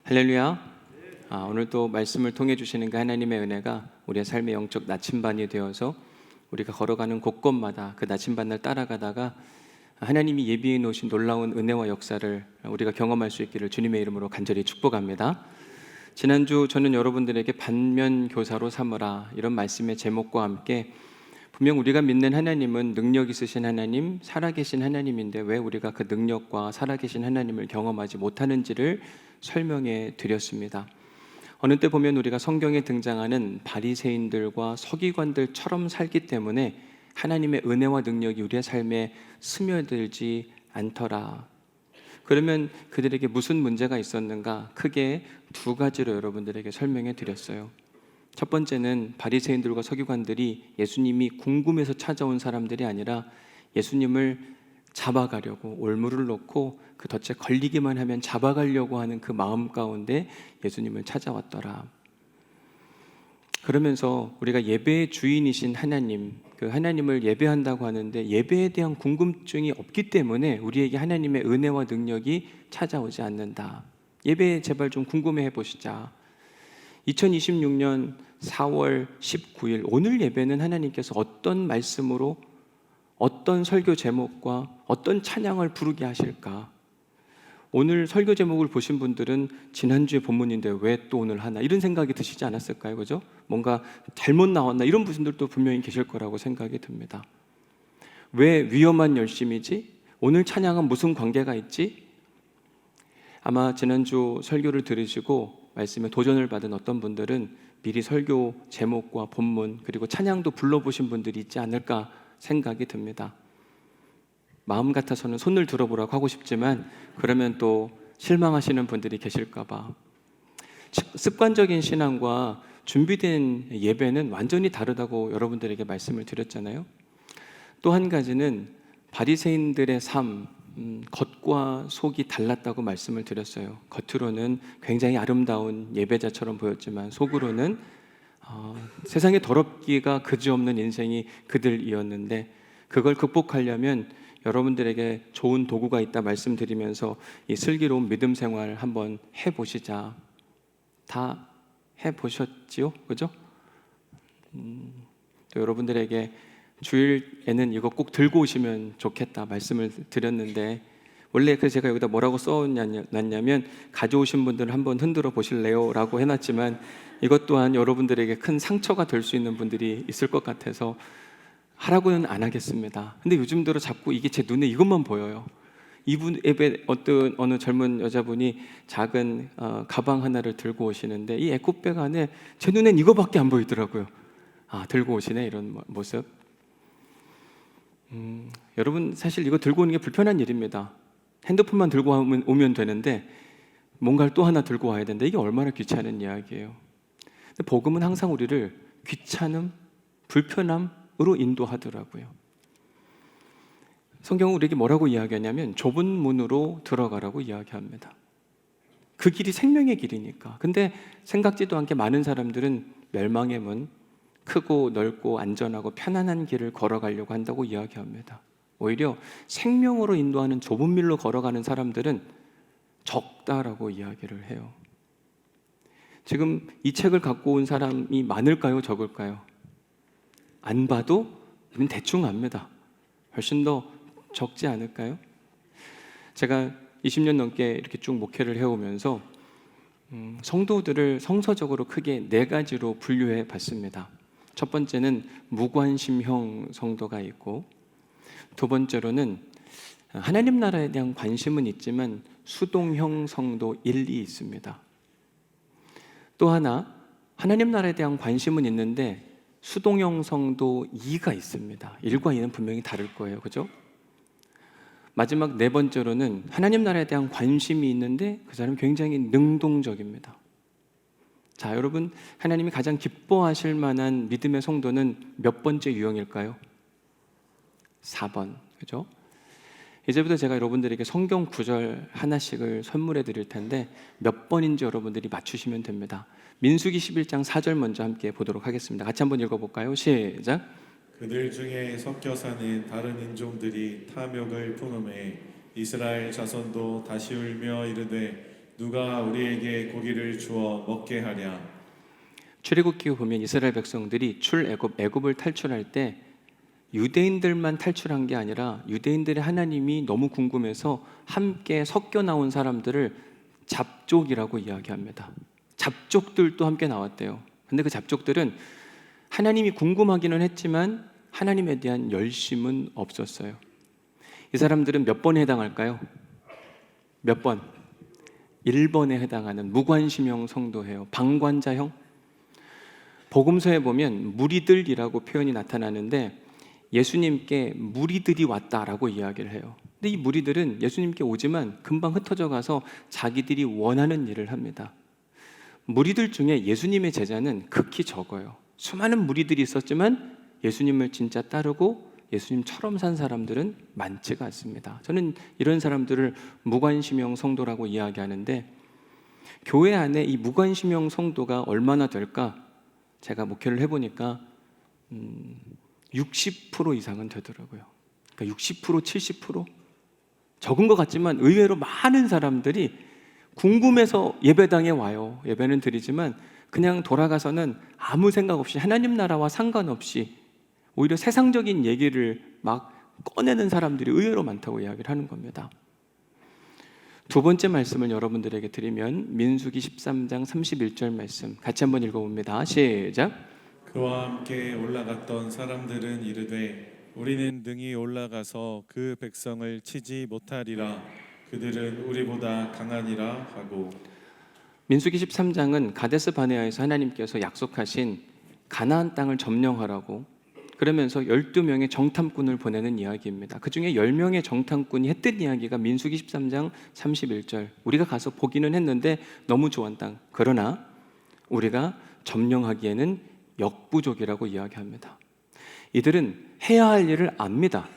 할렐루야. 오늘 또 말씀을 통해 주시는 그 하나님의 은혜가 우리의 삶의 영적 나침반이 되어서 우리가 걸어가는 곳곳마다 그 나침반을 따라가다가 하나님이 예비해 놓으신 놀라운 은혜와 역사를 우리가 경험할 수 있기를 주님의 이름으로 간절히 축복합니다. 지난주 저는 여러분들에게 반면교사로 삼으라 이런 말씀의 제목과 함께 분명 우리가 믿는 하나님은 능력 있으신 하나님, 살아계신 하나님인데 왜 우리가 그 능력과 살아계신 하나님을 경험하지 못하는지를 설명해 드렸습니다. 어느 때 보면 우리가 성경에 등장하는 바리새인들과 서기관들처럼 살기 때문에 하나님의 은혜와 능력이 우리의 삶에 스며들지 않더라. 그러면 그들에게 무슨 문제가 있었는가? 크게 두 가지로 여러분들에게 설명해 드렸어요. 첫 번째는 바리새인들과 서기관들이 예수님이 궁금해서 찾아온 사람들이 아니라 예수님을 잡아가려고 올무를 놓고 그 덫에 걸리기만 하면 잡아가려고 하는 그 마음 가운데 예수님을 찾아왔더라. 그러면서 우리가 예배의 주인이신 하나님, 그 하나님을 예배한다고 하는데 예배에 대한 궁금증이 없기 때문에 우리에게 하나님의 은혜와 능력이 찾아오지 않는다. 예배에 제발 좀 궁금해 보시자. 2026년 4월 19일 오늘 예배는 하나님께서 어떤 말씀으로 어떤 설교 제목과 어떤 찬양을 부르게 하실까? 오늘 설교 제목을 보신 분들은 지난주에 본문인데 왜 또 오늘 하나 이런 생각이 드시지 않았을까요? 그죠? 뭔가 잘못 나왔나 이런 분들도 분명히 계실 거라고 생각이 듭니다. 왜 위험한 열심이지? 오늘 찬양은 무슨 관계가 있지? 아마 지난주 설교를 들으시고 말씀에 도전을 받은 어떤 분들은 미리 설교 제목과 본문 그리고 찬양도 불러보신 분들이 있지 않을까 생각이 듭니다. 마음 같아서는 손을 들어보라고 하고 싶지만 그러면 또 실망하시는 분들이 계실까 봐. 습관적인 신앙과 준비된 예배는 완전히 다르다고 여러분들에게 말씀을 드렸잖아요. 또 한 가지는 바리새인들의 삶, 겉과 속이 달랐다고 말씀을 드렸어요. 겉으로는 굉장히 아름다운 예배자처럼 보였지만 속으로는 세상에 더럽기가 그지없는 인생이 그들이었는데 그걸 극복하려면 여러분들에게 좋은 도구가 있다 말씀드리면서 이 슬기로운 믿음 생활 한번 해보시자. 다 해보셨지요? 그죠? 또 여러분들에게 주일에는 이거 꼭 들고 오시면 좋겠다 말씀을 드렸는데 원래 그래서 제가 여기다 뭐라고 써놨냐면 가져오신 분들은 한번 흔들어 보실래요? 라고 해놨지만 이것 또한 여러분들에게 큰 상처가 될 수 있는 분들이 있을 것 같아서 하라고는 안 하겠습니다. 근데 요즘 들어 자꾸 이게 제 눈에 이것만 보여요. 이분 예배 어느 젊은 여자분이 작은 가방 하나를 들고 오시는데 이 에코백 안에 제 눈엔 이거밖에 안 보이더라고요. 들고 오시네 이런 모습. 여러분 사실 이거 들고 오는 게 불편한 일입니다. 핸드폰만 들고 오면 되는데 뭔가를 또 하나 들고 와야 되는데 이게 얼마나 귀찮은 이야기예요. 근데 복음은 항상 우리를 귀찮음, 불편함으로 인도하더라고요. 성경은 우리에게 뭐라고 이야기하냐면 좁은 문으로 들어가라고 이야기합니다. 그 길이 생명의 길이니까. 근데 생각지도 않게 많은 사람들은 멸망의 문, 크고 넓고 안전하고 편안한 길을 걸어가려고 한다고 이야기합니다. 오히려 생명으로 인도하는 좁은 길로 걸어가는 사람들은 적다라고 이야기를 해요. 지금 이 책을 갖고 온 사람이 많을까요? 적을까요? 안 봐도 대충 압니다. 훨씬 더 적지 않을까요? 제가 20년 넘게 이렇게 쭉 목회를 해오면서 성도들을 성서적으로 크게 4가지로 분류해 봤습니다. 첫 번째는 무관심형 성도가 있고, 두 번째로는 하나님 나라에 대한 관심은 있지만 수동형 성도 1이 있습니다. 또 하나 하나님 나라에 대한 관심은 있는데 수동형 성도 2가 있습니다. 1과 2는 분명히 다를 거예요. 그죠? 마지막 4번째로는 하나님 나라에 대한 관심이 있는데 그 사람은 굉장히 능동적입니다. 자, 여러분 하나님이 가장 기뻐하실 만한 믿음의 성도는 몇 번째 유형일까요? 4번. 그죠? 이제부터 제가 여러분들에게 성경 구절 하나씩을 선물해 드릴 텐데 몇 번인지 여러분들이 맞추시면 됩니다. 민수기 11장 4절 먼저 함께 보도록 하겠습니다. 같이 한번 읽어볼까요? 시작. 그들 중에 섞여 사는 다른 인종들이 탐욕을 품음에 이스라엘 자손도 다시 울며 이르되 누가 우리에게 고기를 주어 먹게 하랴. 출애굽기 보면 이스라엘 백성들이 애굽을 탈출할 때 유대인들만 탈출한 게 아니라 유대인들의 하나님이 너무 궁금해서 함께 섞여 나온 사람들을 잡족이라고 이야기합니다. 잡족들도 함께 나왔대요. 근데 그 잡족들은 하나님이 궁금하기는 했지만 하나님에 대한 열심은 없었어요. 이 사람들은 몇 번에 해당할까요? 몇 번? 1번에 해당하는 무관심형 성도예요. 방관자형. 복음서에 보면 무리들이라고 표현이 나타나는데 예수님께 무리들이 왔다라고 이야기를 해요. 근데 이 무리들은 예수님께 오지만 금방 흩어져 가서 자기들이 원하는 일을 합니다. 무리들 중에 예수님의 제자는 극히 적어요. 수많은 무리들이 있었지만 예수님을 진짜 따르고 예수님처럼 산 사람들은 많지가 않습니다. 저는 이런 사람들을 무관심형 성도라고 이야기하는데 교회 안에 이 무관심형 성도가 얼마나 될까? 제가 목회를 해보니까 60% 이상은 되더라고요. 그러니까 60%, 70%? 적은 것 같지만 의외로 많은 사람들이 궁금해서 예배당에 와요. 예배는 드리지만 그냥 돌아가서는 아무 생각 없이 하나님 나라와 상관없이 오히려 세상적인 얘기를 막 꺼내는 사람들이 의외로 많다고 이야기를 하는 겁니다. 두 번째 말씀을 여러분들에게 드리면 민수기 13장 31절 말씀 같이 한번 읽어봅니다. 시작. 그와 함께 올라갔던 사람들은 이르되 우리는 능히 올라가서 그 백성을 치지 못하리라. 그들은 우리보다 강하니라 하고. 민수기 13장은 가데스 바네아에서 하나님께서 약속하신 가나안 땅을 점령하라고 그러면서 12명의 정탐꾼을 보내는 이야기입니다. 그 중에 10명의 정탐꾼이 했던 이야기가 민수기 13장 31절. 우리가 가서 보기는 했는데 너무 좋은 땅. 그러나 우리가 점령하기에는 역부족이라고 이야기합니다. 이들은 해야 할 일을 압니다.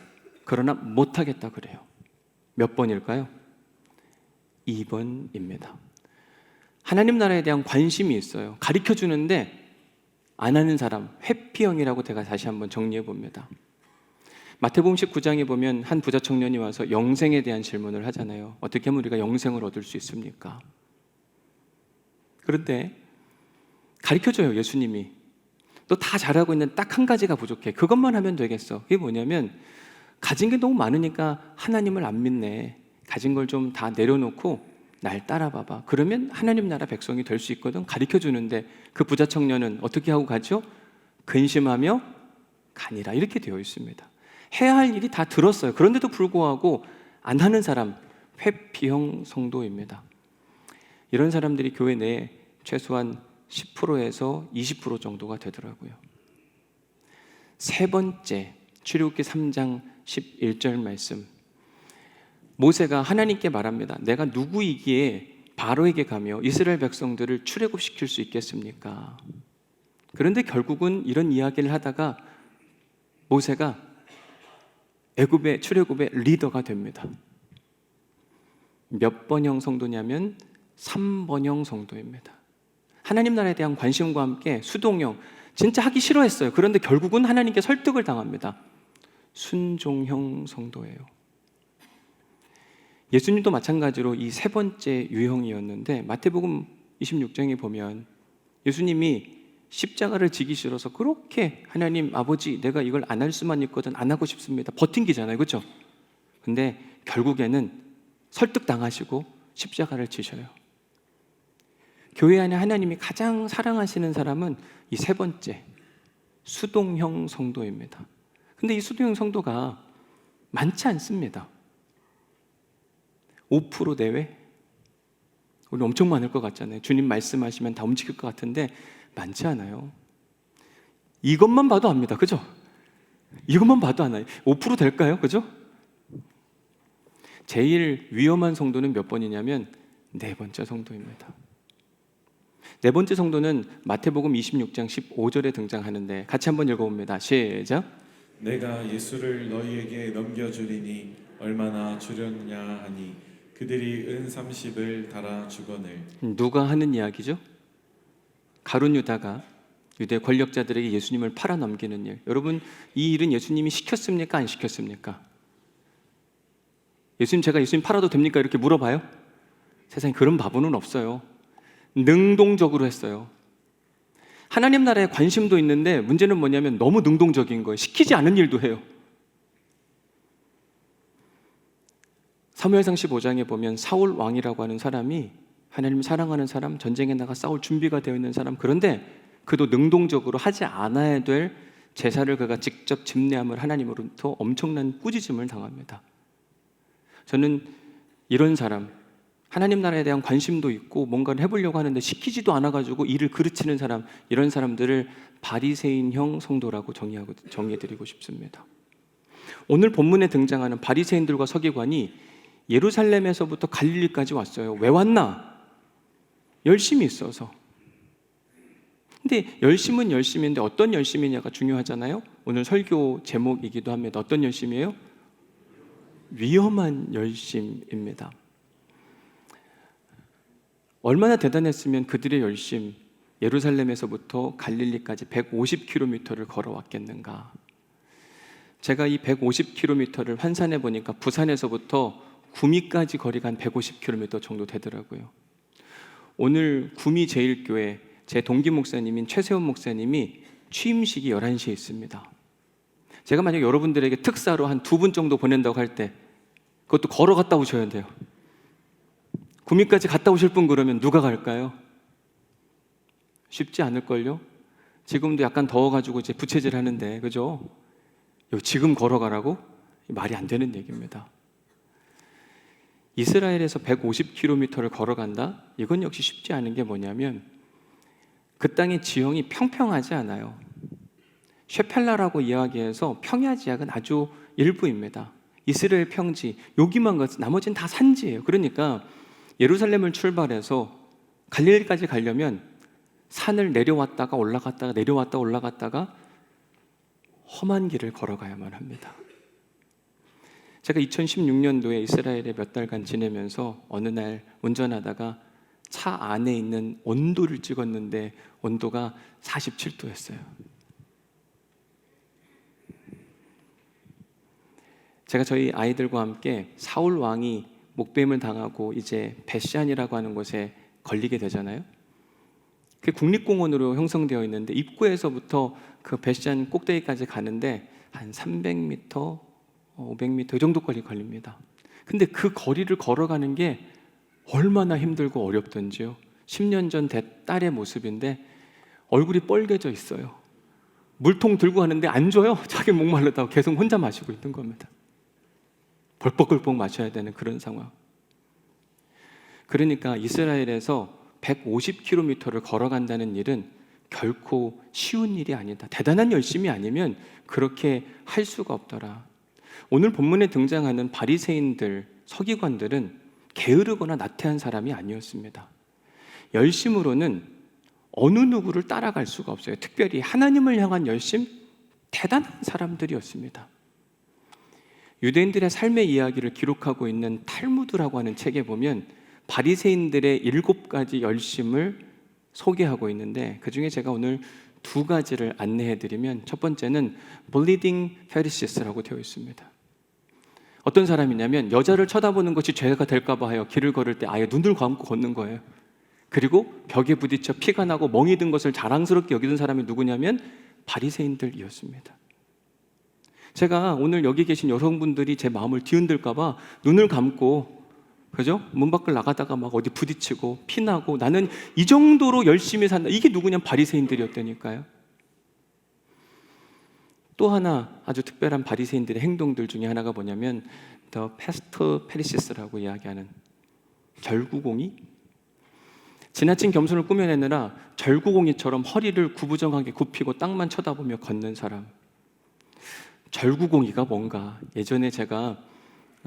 그러나 못하겠다 그래요. 몇 번일까요? 2번입니다. 하나님 나라에 대한 관심이 있어요. 가르쳐 주는데 안 하는 사람, 회피형이라고 제가 다시 한번 정리해 봅니다. 마태복음 19장에 보면 한 부자 청년이 와서 영생에 대한 질문을 하잖아요. 어떻게 하면 우리가 영생을 얻을 수 있습니까? 그런데 가르쳐줘요, 예수님이. 너 다 잘하고 있는 딱 한 가지가 부족해. 그것만 하면 되겠어. 그게 뭐냐면 가진 게 너무 많으니까 하나님을 안 믿네. 가진 걸 좀 다 내려놓고 날 따라봐봐. 그러면 하나님 나라 백성이 될 수 있거든. 가르쳐주는데 그 부자 청년은 어떻게 하고 가죠? 근심하며 가니라. 이렇게 되어 있습니다. 해야 할 일이 다 들었어요. 그런데도 불구하고 안 하는 사람, 회피형 성도입니다. 이런 사람들이 교회 내에 최소한 10%에서 20% 정도가 되더라고요. 세 번째, 출애굽기 3장 11절 말씀. 모세가 하나님께 말합니다. 내가 누구이기에 바로에게 가며 이스라엘 백성들을 출애굽시킬 수 있겠습니까? 그런데 결국은 이런 이야기를 하다가 모세가 출애굽의 리더가 됩니다. 몇 번형 성도냐면 3번형 성도입니다. 하나님 나라에 대한 관심과 함께 수동형, 진짜 하기 싫어했어요. 그런데 결국은 하나님께 설득을 당합니다. 순종형 성도예요. 예수님도 마찬가지로 이 세 번째 유형이었는데 마태복음 26장에 보면 예수님이 십자가를 지기 싫어서 그렇게 하나님 아버지 내가 이걸 안 할 수만 있거든 안 하고 싶습니다. 버틴기잖아요. 그렇죠? 근데 결국에는 설득당하시고 십자가를 지셔요. 교회 안에 하나님이 가장 사랑하시는 사람은 이 세 번째 수동형 성도입니다. 근데 이 수동형 성도가 많지 않습니다. 5% 내외? 우리 엄청 많을 것 같잖아요. 주님 말씀하시면 다 움직일 것 같은데 많지 않아요. 이것만 봐도 압니다. 그죠? 이것만 봐도 알아요. 5% 될까요? 그죠? 제일 위험한 성도는 몇 번이냐면 네 번째 성도입니다. 네 번째 성도는 마태복음 26장 15절에 등장하는데 같이 한번 읽어봅니다. 시작. 내가 예수를 너희에게 넘겨주리니 얼마나 주렸냐 하니 그들이 은 30을 달아 주거늘. 누가 하는 이야기죠? 가룟 유다가 유대 권력자들에게 예수님을 팔아 넘기는 일. 여러분, 이 일은 예수님이 시켰습니까? 안 시켰습니까? 제가 예수님 팔아도 됩니까? 이렇게 물어봐요. 세상에 그런 바보는 없어요. 능동적으로 했어요. 하나님 나라에 관심도 있는데 문제는 뭐냐면 너무 능동적인 거예요. 시키지 않은 일도 해요. 사무엘상 15장에 보면 사울 왕이라고 하는 사람이 하나님을 사랑하는 사람, 전쟁에 나가 싸울 준비가 되어 있는 사람, 그런데 그도 능동적으로 하지 않아야 될 제사를 그가 직접 집례함을 하나님으로부터 엄청난 꾸짖음을 당합니다. 저는 이런 사람, 하나님 나라에 대한 관심도 있고 뭔가를 해보려고 하는데 시키지도 않아가지고 일을 그르치는 사람, 이런 사람들을 바리새인형 성도라고 정의해드리고 싶습니다. 오늘 본문에 등장하는 바리새인들과 서기관이 예루살렘에서부터 갈릴리까지 왔어요. 왜 왔나? 열심이 있어서. 근데 열심은 열심인데 어떤 열심이냐가 중요하잖아요. 오늘 설교 제목이기도 합니다. 어떤 열심이에요? 위험한 열심입니다. 얼마나 대단했으면 그들의 열심, 예루살렘에서부터 갈릴리까지 150km를 걸어왔겠는가. 제가 이 150km를 환산해 보니까 부산에서부터 구미까지 거리가 한 150km 정도 되더라고요. 오늘 구미 제1교회 제 동기 목사님인 최세훈 목사님이 취임식이 11시에 있습니다. 제가 만약 여러분들에게 특사로 한 2분 정도 보낸다고 할 때 그것도 걸어갔다 오셔야 돼요. 구미까지 갔다 오실 분 그러면 누가 갈까요? 쉽지 않을걸요? 지금도 약간 더워가지고 이제 부채질 하는데, 그죠? 지금 걸어가라고? 말이 안 되는 얘기입니다. 이스라엘에서 150km를 걸어간다? 이건 역시 쉽지 않은 게 뭐냐면 그 땅의 지형이 평평하지 않아요. 쉐펠라라고 이야기해서 평야지역은 아주 일부입니다. 이스라엘 평지, 여기만 가서 나머지는 다 산지예요. 그러니까 예루살렘을 출발해서 갈릴리까지 가려면 산을 내려왔다가 올라갔다가 내려왔다가 올라갔다가 험한 길을 걸어가야만 합니다. 제가 2016년도에 이스라엘에 몇 달간 지내면서 어느 날 운전하다가 차 안에 있는 온도를 찍었는데 온도가 47도였어요. 제가 저희 아이들과 함께 사울 왕이 목뱀을 당하고 이제 벳시안이라고 하는 곳에 걸리게 되잖아요. 그 국립공원으로 형성되어 있는데 입구에서부터 그 벳시안 꼭대기까지 가는데 한 300m, 500m 이 정도 거리 걸립니다. 근데 그 거리를 걸어가는 게 얼마나 힘들고 어렵던지요. 10년 전 딸의 모습인데 얼굴이 빨개져 있어요. 물통 들고 가는데 안 줘요. 자기 목말르다고 계속 혼자 마시고 있는 겁니다. 벌컥벌컥 마셔야 되는 그런 상황. 그러니까 이스라엘에서 150km를 걸어간다는 일은 결코 쉬운 일이 아니다. 대단한 열심이 아니면 그렇게 할 수가 없더라. 오늘 본문에 등장하는 바리새인들, 서기관들은 게으르거나 나태한 사람이 아니었습니다. 열심으로는 어느 누구를 따라갈 수가 없어요. 특별히 하나님을 향한 열심, 대단한 사람들이었습니다. 유대인들의 삶의 이야기를 기록하고 있는 탈무드라고 하는 책에 보면 바리새인들의 7가지 열심을 소개하고 있는데 그 중에 제가 오늘 2가지를 안내해드리면 첫 번째는 Bleeding Pharisees라고 되어 있습니다. 어떤 사람이냐면 여자를 쳐다보는 것이 죄가 될까 봐 하여 길을 걸을 때 아예 눈을 감고 걷는 거예요. 그리고 벽에 부딪혀 피가 나고 멍이 든 것을 자랑스럽게 여기던 사람이 누구냐면 바리새인들이었습니다. 제가 오늘 여기 계신 여성분들이 제 마음을 뒤흔들까 봐 눈을 감고, 그죠? 문 밖을 나가다가 막 어디 부딪히고 피나고 나는 이 정도로 열심히 산다. 이게 누구냐? 바리새인들이었다니까요. 또 하나 아주 특별한 바리새인들의 행동들 중에 하나가 뭐냐면 The Pastor Pharisees라고 이야기하는 절구공이, 지나친 겸손을 꾸며내느라 절구공이처럼 허리를 구부정하게 굽히고 땅만 쳐다보며 걷는 사람. 절구공이가 뭔가, 예전에 제가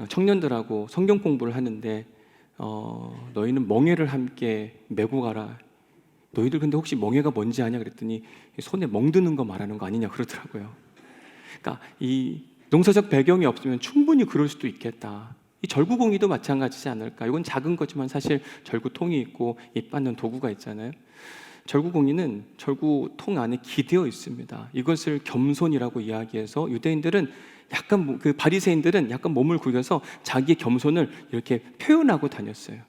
청년들하고 성경 공부를 하는데 너희는 멍에를 함께 메고 가라. 너희들 근데 혹시 멍에가 뭔지 아냐 그랬더니 손에 멍 드는 거 말하는 거 아니냐 그러더라고요. 그러니까 이 농사적 배경이 없으면 충분히 그럴 수도 있겠다. 이 절구공이도 마찬가지지 않을까. 이건 작은 거지만 사실 절구통이 있고 입 받는 도구가 있잖아요. 절구공이는 절구통 안에 기대어 있습니다. 이것을 겸손이라고 이야기해서 유대인들은 약간 그 바리새인들은 약간 몸을 구겨서 자기의 겸손을 이렇게 표현하고 다녔어요.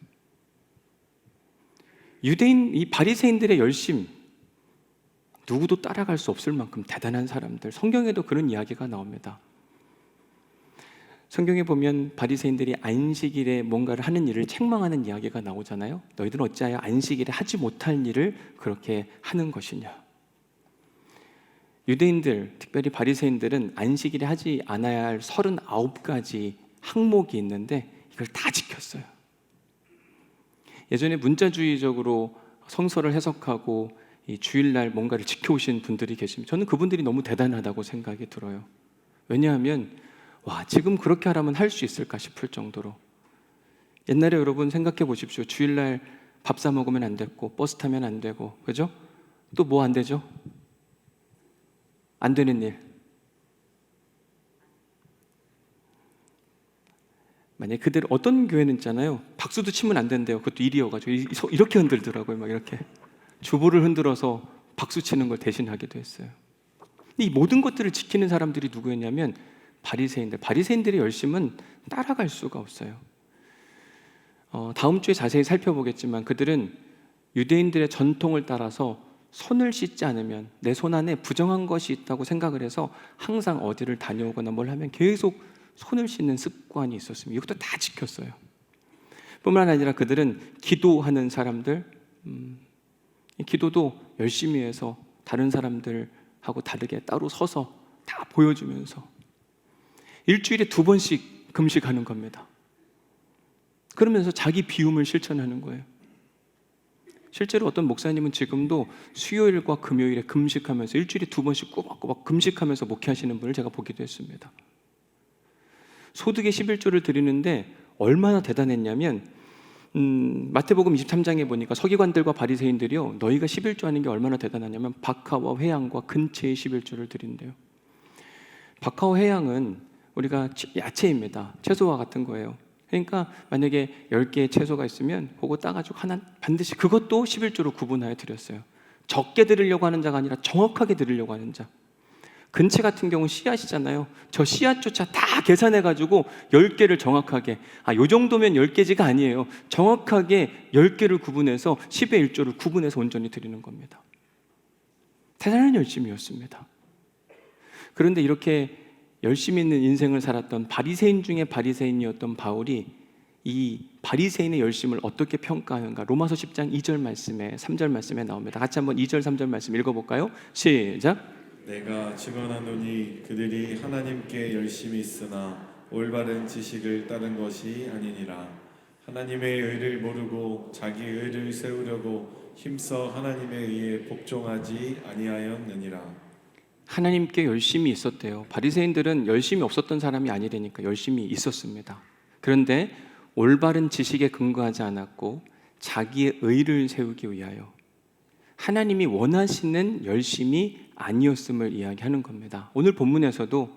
유대인 이 바리새인들의 열심, 누구도 따라갈 수 없을 만큼 대단한 사람들, 성경에도 그런 이야기가 나옵니다. 성경에 보면 바리새인들이 안식일에 뭔가를 하는 일을 책망하는 이야기가 나오잖아요. 너희들은 어찌하여 안식일에 하지 못할 일을 그렇게 하는 것이냐. 유대인들, 특별히 바리새인들은 안식일에 하지 않아야 할 39가지 항목이 있는데 이걸 다 지켰어요. 예전에 문자주의적으로 성서를 해석하고 이 주일날 뭔가를 지켜오신 분들이 계십니다. 저는 그분들이 너무 대단하다고 생각이 들어요. 왜냐하면 와, 지금 그렇게 하라면 할 수 있을까 싶을 정도로. 옛날에 여러분 생각해 보십시오. 주일날 밥 사 먹으면 안 됐고 버스 타면 안 되고, 그죠? 또 뭐 안 되죠? 안 되는 일. 만약에 그대로 어떤 교회는 있잖아요. 박수도 치면 안 된대요. 그것도 일이어가지고 이렇게 흔들더라고요. 막 이렇게 주보를 흔들어서 박수 치는 걸 대신하기도 했어요. 이 모든 것들을 지키는 사람들이 누구였냐면 바리새인들. 바리새인들의 열심은 따라갈 수가 없어요. 다음 주에 자세히 살펴보겠지만 그들은 유대인들의 전통을 따라서 손을 씻지 않으면 내 손 안에 부정한 것이 있다고 생각을 해서 항상 어디를 다녀오거나 뭘 하면 계속 손을 씻는 습관이 있었습니다. 이것도 다 지켰어요. 뿐만 아니라 그들은 기도하는 사람들, 기도도 열심히 해서 다른 사람들하고 다르게 따로 서서 다 보여주면서 일주일에 2번씩 금식하는 겁니다. 그러면서 자기 비움을 실천하는 거예요. 실제로 어떤 목사님은 지금도 수요일과 금요일에 금식하면서 일주일에 2번씩 꼬박꼬박 금식하면서 목회하시는 분을 제가 보기도 했습니다. 소득의 11조를 드리는데 얼마나 대단했냐면 마태복음 23장에 보니까 서기관들과 바리새인들이요, 너희가 11조 하는 게 얼마나 대단하냐면 박하와 회양과 근채의 11조를 드린대요. 박하와 회양은 우리가 야채입니다. 채소와 같은 거예요. 그러니까 만약에 10개의 채소가 있으면 그거 따가지고 하나 반드시 그것도 11조로 구분하여 드렸어요. 적게 드리려고 하는 자가 아니라 정확하게 드리려고 하는 자. 근채 같은 경우는 씨앗이잖아요. 저 씨앗조차 다 계산해가지고 10개를 정확하게, 요 정도면 10개지가 아니에요. 정확하게 10개를 구분해서 10의 1조를 구분해서 온전히 드리는 겁니다. 대단한 열심이었습니다. 그런데 이렇게 열심히 있는 인생을 살았던 바리새인 중에 바리새인이었던 바울이 이 바리새인의 열심을 어떻게 평가하는가? 로마서 10장 2절 말씀에 3절 말씀에 나옵니다. 같이 한번 2절 3절 말씀 읽어볼까요? 시작. 내가 증언하노니 그들이 하나님께 열심히 있으나 올바른 지식을 따른 것이 아니니라. 하나님의 의를 모르고 자기 의를 세우려고 힘써 하나님의 의에 복종하지 아니하였느니라. 하나님께 열심히 있었대요. 바리새인들은 열심히 없었던 사람이 아니라니까 열심히 있었습니다. 그런데 올바른 지식에 근거하지 않았고 자기의 의를 세우기 위하여 하나님이 원하시는 열심이 아니었음을 이야기하는 겁니다. 오늘 본문에서도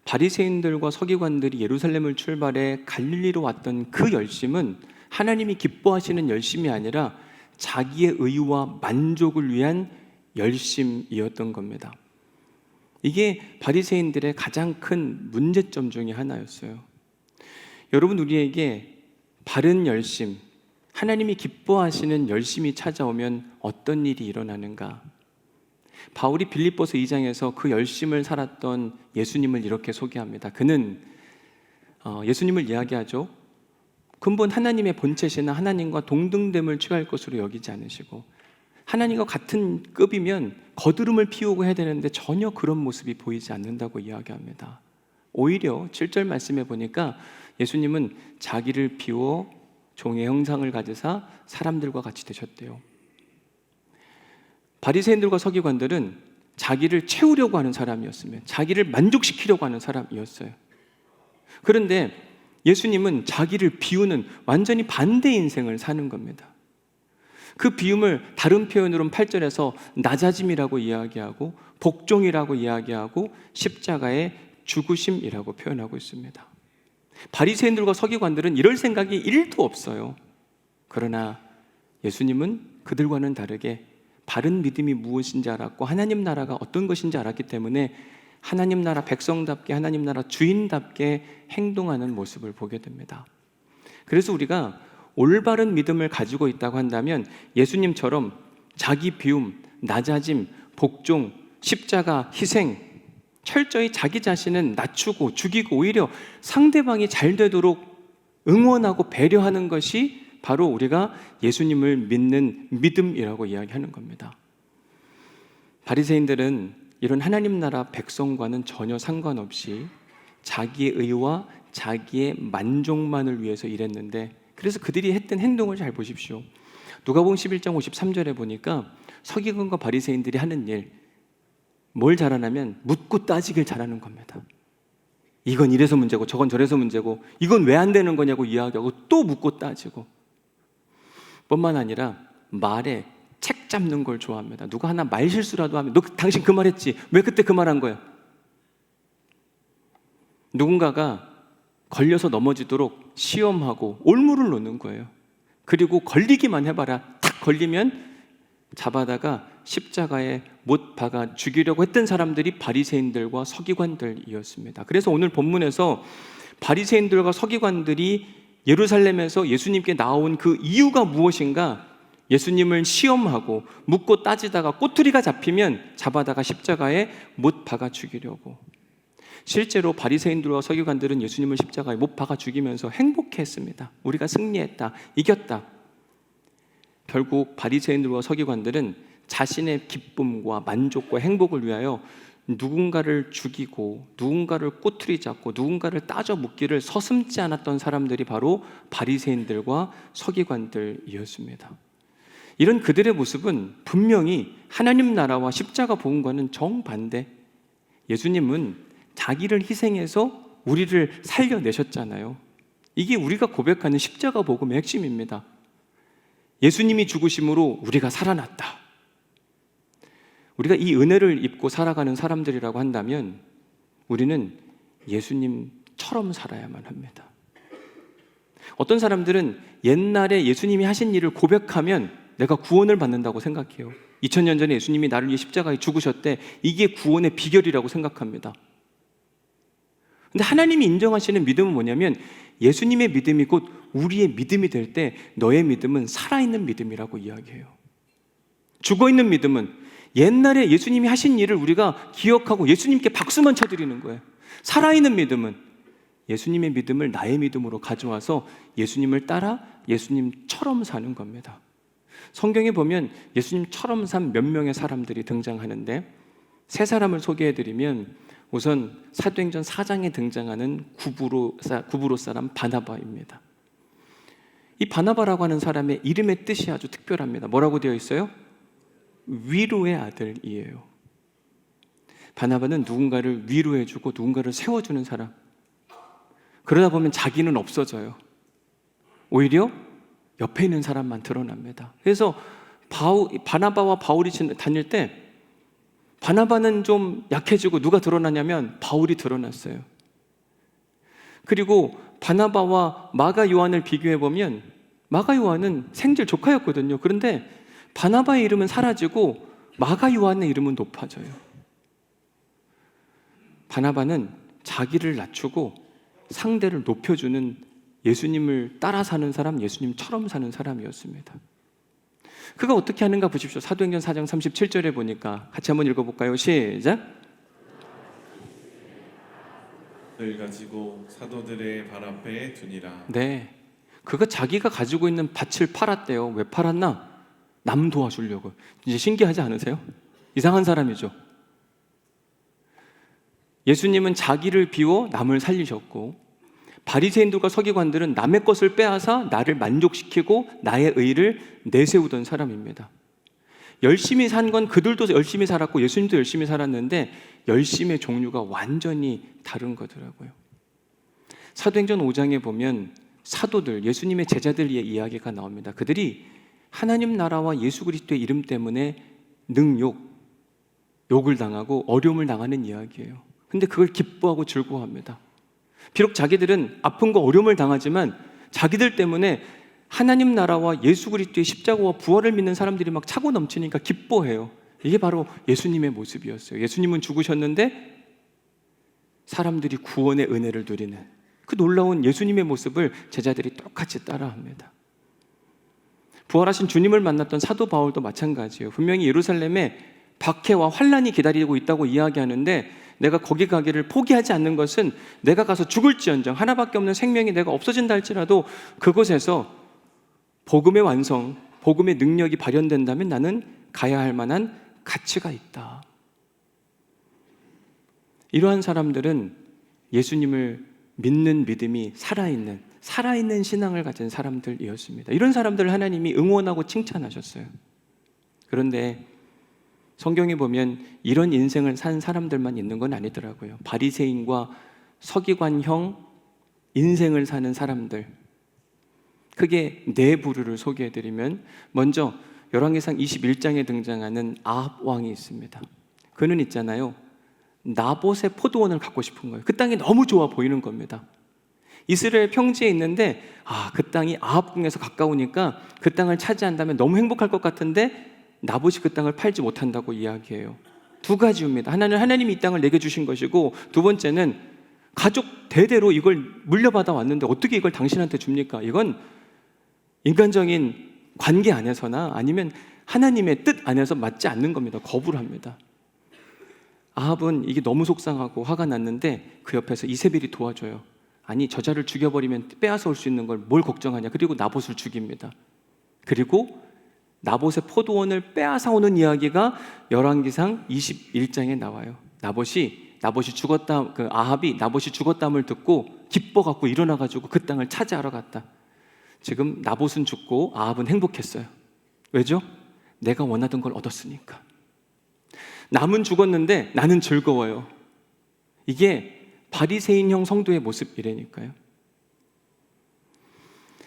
바리새인들과 서기관들이 예루살렘을 출발해 갈릴리로 왔던 그 열심은 하나님이 기뻐하시는 열심이 아니라 자기의 의와 만족을 위한 열심이었던 겁니다. 이게 바리새인들의 가장 큰 문제점 중에 하나였어요. 여러분, 우리에게 바른 열심, 하나님이 기뻐하시는 열심이 찾아오면 어떤 일이 일어나는가? 바울이 빌립보서 2장에서 그 열심을 살았던 예수님을 이렇게 소개합니다. 그는 예수님을 이야기하죠. 근본 하나님의 본체시나 하나님과 동등됨을 취할 것으로 여기지 않으시고 하나님과 같은 급이면 거드름을 피우고 해야 되는데 전혀 그런 모습이 보이지 않는다고 이야기합니다. 오히려 7절 말씀에 보니까 예수님은 자기를 비워 종의 형상을 가지사 사람들과 같이 되셨대요. 바리새인들과 서기관들은 자기를 채우려고 하는 사람이었으면 자기를 만족시키려고 하는 사람이었어요. 그런데 예수님은 자기를 비우는 완전히 반대 인생을 사는 겁니다. 그 비움을 다른 표현으로는 8절에서 낮아짐이라고 이야기하고 복종이라고 이야기하고 십자가의 죽으심이라고 표현하고 있습니다. 바리새인들과 서기관들은 이럴 생각이 1도 없어요. 그러나 예수님은 그들과는 다르게 바른 믿음이 무엇인지 알았고 하나님 나라가 어떤 것인지 알았기 때문에 하나님 나라 백성답게 하나님 나라 주인답게 행동하는 모습을 보게 됩니다. 그래서 우리가 올바른 믿음을 가지고 있다고 한다면 예수님처럼 자기 비움, 낮아짐, 복종, 십자가, 희생, 철저히 자기 자신은 낮추고 죽이고 오히려 상대방이 잘 되도록 응원하고 배려하는 것이 바로 우리가 예수님을 믿는 믿음이라고 이야기하는 겁니다. 바리새인들은 이런 하나님 나라 백성과는 전혀 상관없이 자기의 의와 자기의 만족만을 위해서 일했는데, 그래서 그들이 했던 행동을 잘 보십시오. 누가복음 11장 53절에 보니까 서기관과 바리새인들이 하는 일, 뭘 잘하냐면 묻고 따지길 잘하는 겁니다. 이건 이래서 문제고 저건 저래서 문제고 이건 왜 안 되는 거냐고 이야기하고 또 묻고 따지고, 뿐만 아니라 말에 책 잡는 걸 좋아합니다. 누가 하나 말 실수라도 하면 너 당신 그 말했지, 왜 그때 그 말 한 거야? 누군가가 걸려서 넘어지도록 시험하고 올무를 놓는 거예요. 그리고 걸리기만 해봐라. 탁 걸리면 잡아다가 십자가에 못 박아 죽이려고 했던 사람들이 바리새인들과 서기관들이었습니다. 그래서 오늘 본문에서 바리새인들과 서기관들이 예루살렘에서 예수님께 나온 그 이유가 무엇인가, 예수님을 시험하고 묻고 따지다가 꼬투리가 잡히면 잡아다가 십자가에 못 박아 죽이려고. 실제로 바리새인들과 서기관들은 예수님을 십자가에 못 박아 죽이면서 행복해했습니다. 우리가 승리했다, 이겼다. 결국 바리새인들과 서기관들은 자신의 기쁨과 만족과 행복을 위하여 누군가를 죽이고 누군가를 꼬투리 잡고 누군가를 따져 묻기를 서슴지 않았던 사람들이 바로 바리새인들과 서기관들이었습니다. 이런 그들의 모습은 분명히 하나님 나라와 십자가 복음과는 정반대. 예수님은 자기를 희생해서 우리를 살려내셨잖아요. 이게 우리가 고백하는 십자가 복음의 핵심입니다. 예수님이 죽으심으로 우리가 살아났다. 우리가 이 은혜를 입고 살아가는 사람들이라고 한다면 우리는 예수님처럼 살아야만 합니다. 어떤 사람들은 옛날에 예수님이 하신 일을 고백하면 내가 구원을 받는다고 생각해요. 2000년 전에 예수님이 나를 위해 십자가에 죽으셨대. 이게 구원의 비결이라고 생각합니다. 근데 하나님이 인정하시는 믿음은 뭐냐면 예수님의 믿음이 곧 우리의 믿음이 될 때 너의 믿음은 살아있는 믿음이라고 이야기해요. 죽어있는 믿음은 옛날에 예수님이 하신 일을 우리가 기억하고 예수님께 박수만 쳐드리는 거예요. 살아있는 믿음은 예수님의 믿음을 나의 믿음으로 가져와서 예수님을 따라 예수님처럼 사는 겁니다. 성경에 보면 예수님처럼 산 몇 명의 사람들이 등장하는데 세 사람을 소개해드리면 우선 사도행전 4장에 등장하는 구브로 사람 바나바입니다. 이 바나바라고 하는 사람의 이름의 뜻이 아주 특별합니다. 뭐라고 되어 있어요? 위로의 아들이에요. 바나바는 누군가를 위로해주고 누군가를 세워주는 사람. 그러다 보면 자기는 없어져요. 오히려 옆에 있는 사람만 드러납니다. 그래서 바나바와 바울이 다닐 때 바나바는 좀 약해지고 누가 드러나냐면 바울이 드러났어요. 그리고 바나바와 마가 요한을 비교해보면 마가 요한은 생질 조카였거든요. 그런데 바나바의 이름은 사라지고 마가 요한의 이름은 높아져요. 바나바는 자기를 낮추고 상대를 높여주는 예수님을 따라 사는 사람, 예수님처럼 사는 사람이었습니다. 그가 어떻게 하는가 보십시오. 사도행전 4장 37절에 보니까 같이 한번 읽어볼까요? 시작. 을 가지고 사도들의 발 앞에 두니라. 네, 그가 자기가 가지고 있는 밭을 팔았대요. 왜 팔았나? 남 도와주려고. 이제 신기하지 않으세요? 이상한 사람이죠. 예수님은 자기를 비워 남을 살리셨고 바리새인들과 서기관들은 남의 것을 빼앗아 나를 만족시키고 나의 의를 내세우던 사람입니다. 열심히 산 건 그들도 열심히 살았고 예수님도 열심히 살았는데 열심의 종류가 완전히 다른 거더라고요. 사도행전 5장에 보면 사도들, 예수님의 제자들의 이야기가 나옵니다. 그들이 하나님 나라와 예수 그리스도의 이름 때문에 욕을 당하고 어려움을 당하는 이야기예요. 근데 그걸 기뻐하고 즐거워합니다. 비록 자기들은 아픔과 어려움을 당하지만 자기들 때문에 하나님 나라와 예수 그리스도의 십자가와 부활을 믿는 사람들이 막 차고 넘치니까 기뻐해요. 이게 바로 예수님의 모습이었어요. 예수님은 죽으셨는데 사람들이 구원의 은혜를 누리는 그 놀라운 예수님의 모습을 제자들이 똑같이 따라합니다. 부활하신 주님을 만났던 사도 바울도 마찬가지예요. 분명히 예루살렘에 박해와 환란이 기다리고 있다고 이야기하는데 내가 거기 가기를 포기하지 않는 것은 내가 가서 죽을지언정 하나밖에 없는 생명이 내가 없어진다 할지라도 그곳에서 복음의 완성, 복음의 능력이 발현된다면 나는 가야 할 만한 가치가 있다. 이러한 사람들은 예수님을 믿는 믿음이 살아있는 신앙을 가진 사람들이었습니다. 이런 사람들을 하나님이 응원하고 칭찬하셨어요. 그런데 성경에 보면 이런 인생을 산 사람들만 있는 건 아니더라고요. 바리새인과 서기관형 인생을 사는 사람들, 크게 네 부류를 소개해드리면, 먼저 열왕기상 21장에 등장하는 아합 왕이 있습니다. 그는 있잖아요, 나봇의 포도원을 갖고 싶은 거예요. 그 땅이 너무 좋아 보이는 겁니다. 이스라엘 평지에 있는데 그 땅이 아합 궁에서 가까우니까 그 땅을 차지한다면 너무 행복할 것 같은데 나봇이 그 땅을 팔지 못한다고 이야기해요. 두 가지 이유입니다. 하나는 하나님이 이 땅을 내게 주신 것이고, 두 번째는 가족 대대로 이걸 물려받아 왔는데 어떻게 이걸 당신한테 줍니까? 이건 인간적인 관계 안에서나 아니면 하나님의 뜻 안에서 맞지 않는 겁니다. 거부를 합니다. 아합은 이게 너무 속상하고 화가 났는데 그 옆에서 이세벨이 도와줘요. 아니, 저자를 죽여버리면 빼앗아 올 수 있는 걸 뭘 걱정하냐. 그리고 나봇을 죽입니다. 그리고 나봇의 포도원을 빼앗아 오는 이야기가 열왕기상 21장에 나와요. 나봇이 죽었다, 아합이 나봇이 죽었다함을 듣고 기뻐갖고 일어나가지고 그 땅을 차지하러 갔다. 지금 나봇은 죽고 아합은 행복했어요. 왜죠? 내가 원하던 걸 얻었으니까. 남은 죽었는데 나는 즐거워요. 이게 바리새인형 성도의 모습이라니까요.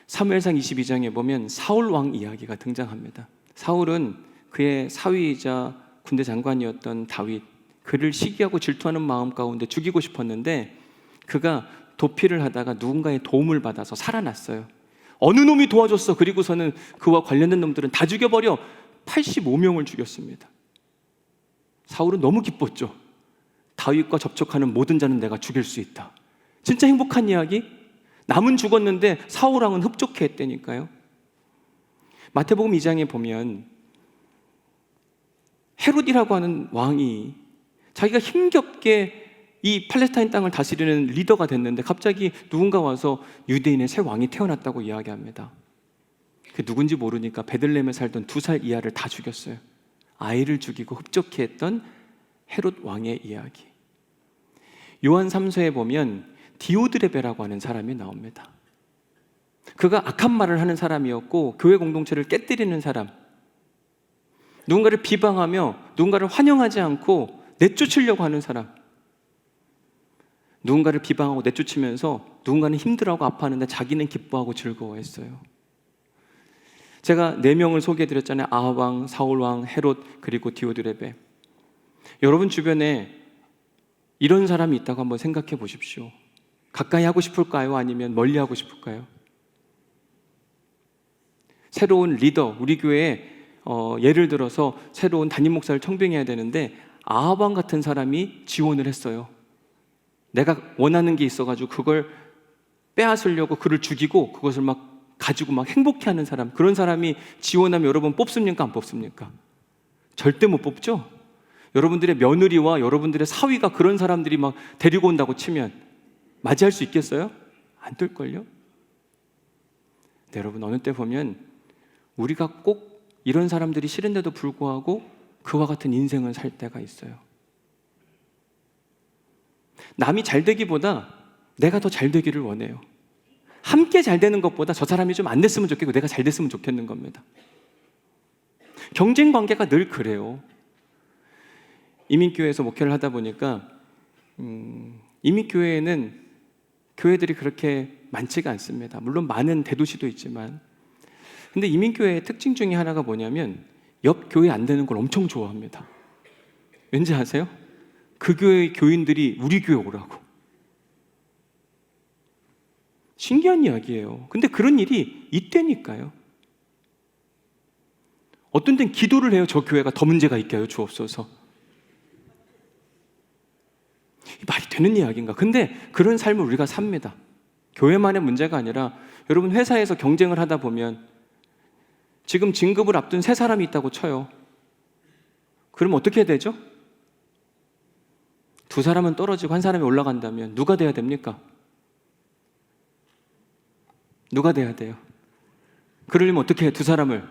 사무엘상 22장에 보면 사울 왕 이야기가 등장합니다. 사울은 그의 사위이자 군대 장관이었던 다윗, 그를 시기하고 질투하는 마음 가운데 죽이고 싶었는데 그가 도피를 하다가 누군가의 도움을 받아서 살아났어요. 어느 놈이 도와줬어. 그리고서는 그와 관련된 놈들은 다 죽여버려 85명을 죽였습니다. 사울은 너무 기뻤죠. 다윗과 접촉하는 모든 자는 내가 죽일 수 있다. 진짜 행복한 이야기? 남은 죽었는데 사울 왕은 흡족해 했다니까요. 마태복음 2장에 보면 헤롯이라고 하는 왕이 자기가 힘겹게 이 팔레스타인 땅을 다스리는 리더가 됐는데 갑자기 누군가 와서 유대인의 새 왕이 태어났다고 이야기합니다. 그 누군지 모르니까 베들레헴에 살던 2살 이하를 다 죽였어요. 아이를 죽이고 흡족해 했던 헤롯 왕의 이야기. 요한 3서에 보면 디오드레베라고 하는 사람이 나옵니다. 그가 악한 말을 하는 사람이었고 교회 공동체를 깨뜨리는 사람, 누군가를 비방하며 누군가를 환영하지 않고 내쫓으려고 하는 사람, 누군가를 비방하고 내쫓으면서 누군가는 힘들어하고 아파하는데 자기는 기뻐하고 즐거워했어요. 제가 4명을 소개해드렸잖아요. 아합왕, 사울왕, 헤롯, 그리고 디오드레베. 여러분 주변에 이런 사람이 있다고 한번 생각해 보십시오. 가까이 하고 싶을까요? 아니면 멀리 하고 싶을까요? 새로운 리더, 우리 교회에 예를 들어서 새로운 담임 목사를 청빙해야 되는데 아합왕 같은 사람이 지원을 했어요. 내가 원하는 게 있어가지고 그걸 빼앗으려고 그를 죽이고 그것을 막 가지고 막 행복해하는 사람, 그런 사람이 지원하면 여러분 뽑습니까? 안 뽑습니까? 절대 못 뽑죠? 여러분들의 며느리와 여러분들의 사위가 그런 사람들이 막 데리고 온다고 치면 맞이할 수 있겠어요? 안 될걸요? 네, 여러분 어느 때 보면 우리가 꼭 이런 사람들이 싫은데도 불구하고 그와 같은 인생을 살 때가 있어요. 남이 잘 되기보다 내가 더 잘 되기를 원해요. 함께 잘 되는 것보다 저 사람이 좀 안 됐으면 좋겠고 내가 잘 됐으면 좋겠는 겁니다. 경쟁 관계가 늘 그래요. 이민교회에서 목회를 하다 보니까 이민교회에는 교회들이 그렇게 많지가 않습니다. 물론 많은 대도시도 있지만, 근데 이민교회의 특징 중에 하나가 뭐냐면 옆 교회 안 되는 걸 엄청 좋아합니다. 왠지 아세요? 그 교회의 교인들이 우리 교회 오라고. 신기한 이야기예요. 근데 그런 일이 있다니까요. 어떤 땐 기도를 해요. 저 교회가 더 문제가 있게 하여 주옵소서. 말이 되는 이야기인가? 근데 그런 삶을 우리가 삽니다. 교회만의 문제가 아니라 여러분 회사에서 경쟁을 하다 보면 지금 진급을 앞둔 세 사람이 있다고 쳐요. 그럼 어떻게 되죠? 두 사람은 떨어지고 한 사람이 올라간다면 누가 돼야 됩니까? 누가 돼야 돼요? 그러려면 어떻게 해요? 두 사람을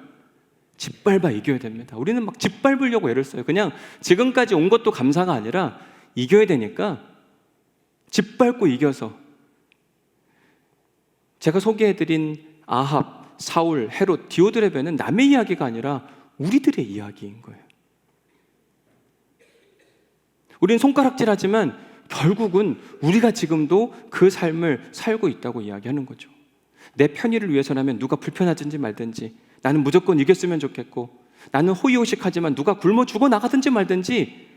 짓밟아 이겨야 됩니다. 우리는 막 짓밟으려고 애를 써요. 그냥 지금까지 온 것도 감사가 아니라 이겨야 되니까 짓밟고 이겨서. 제가 소개해드린 아합, 사울, 헤롯, 디오드레베는 남의 이야기가 아니라 우리들의 이야기인 거예요. 우리는 손가락질하지만 결국은 우리가 지금도 그 삶을 살고 있다고 이야기하는 거죠. 내 편의를 위해서라면 누가 불편하든지 말든지, 나는 무조건 이겼으면 좋겠고, 나는 호의호식하지만 누가 굶어 죽어 나가든지 말든지,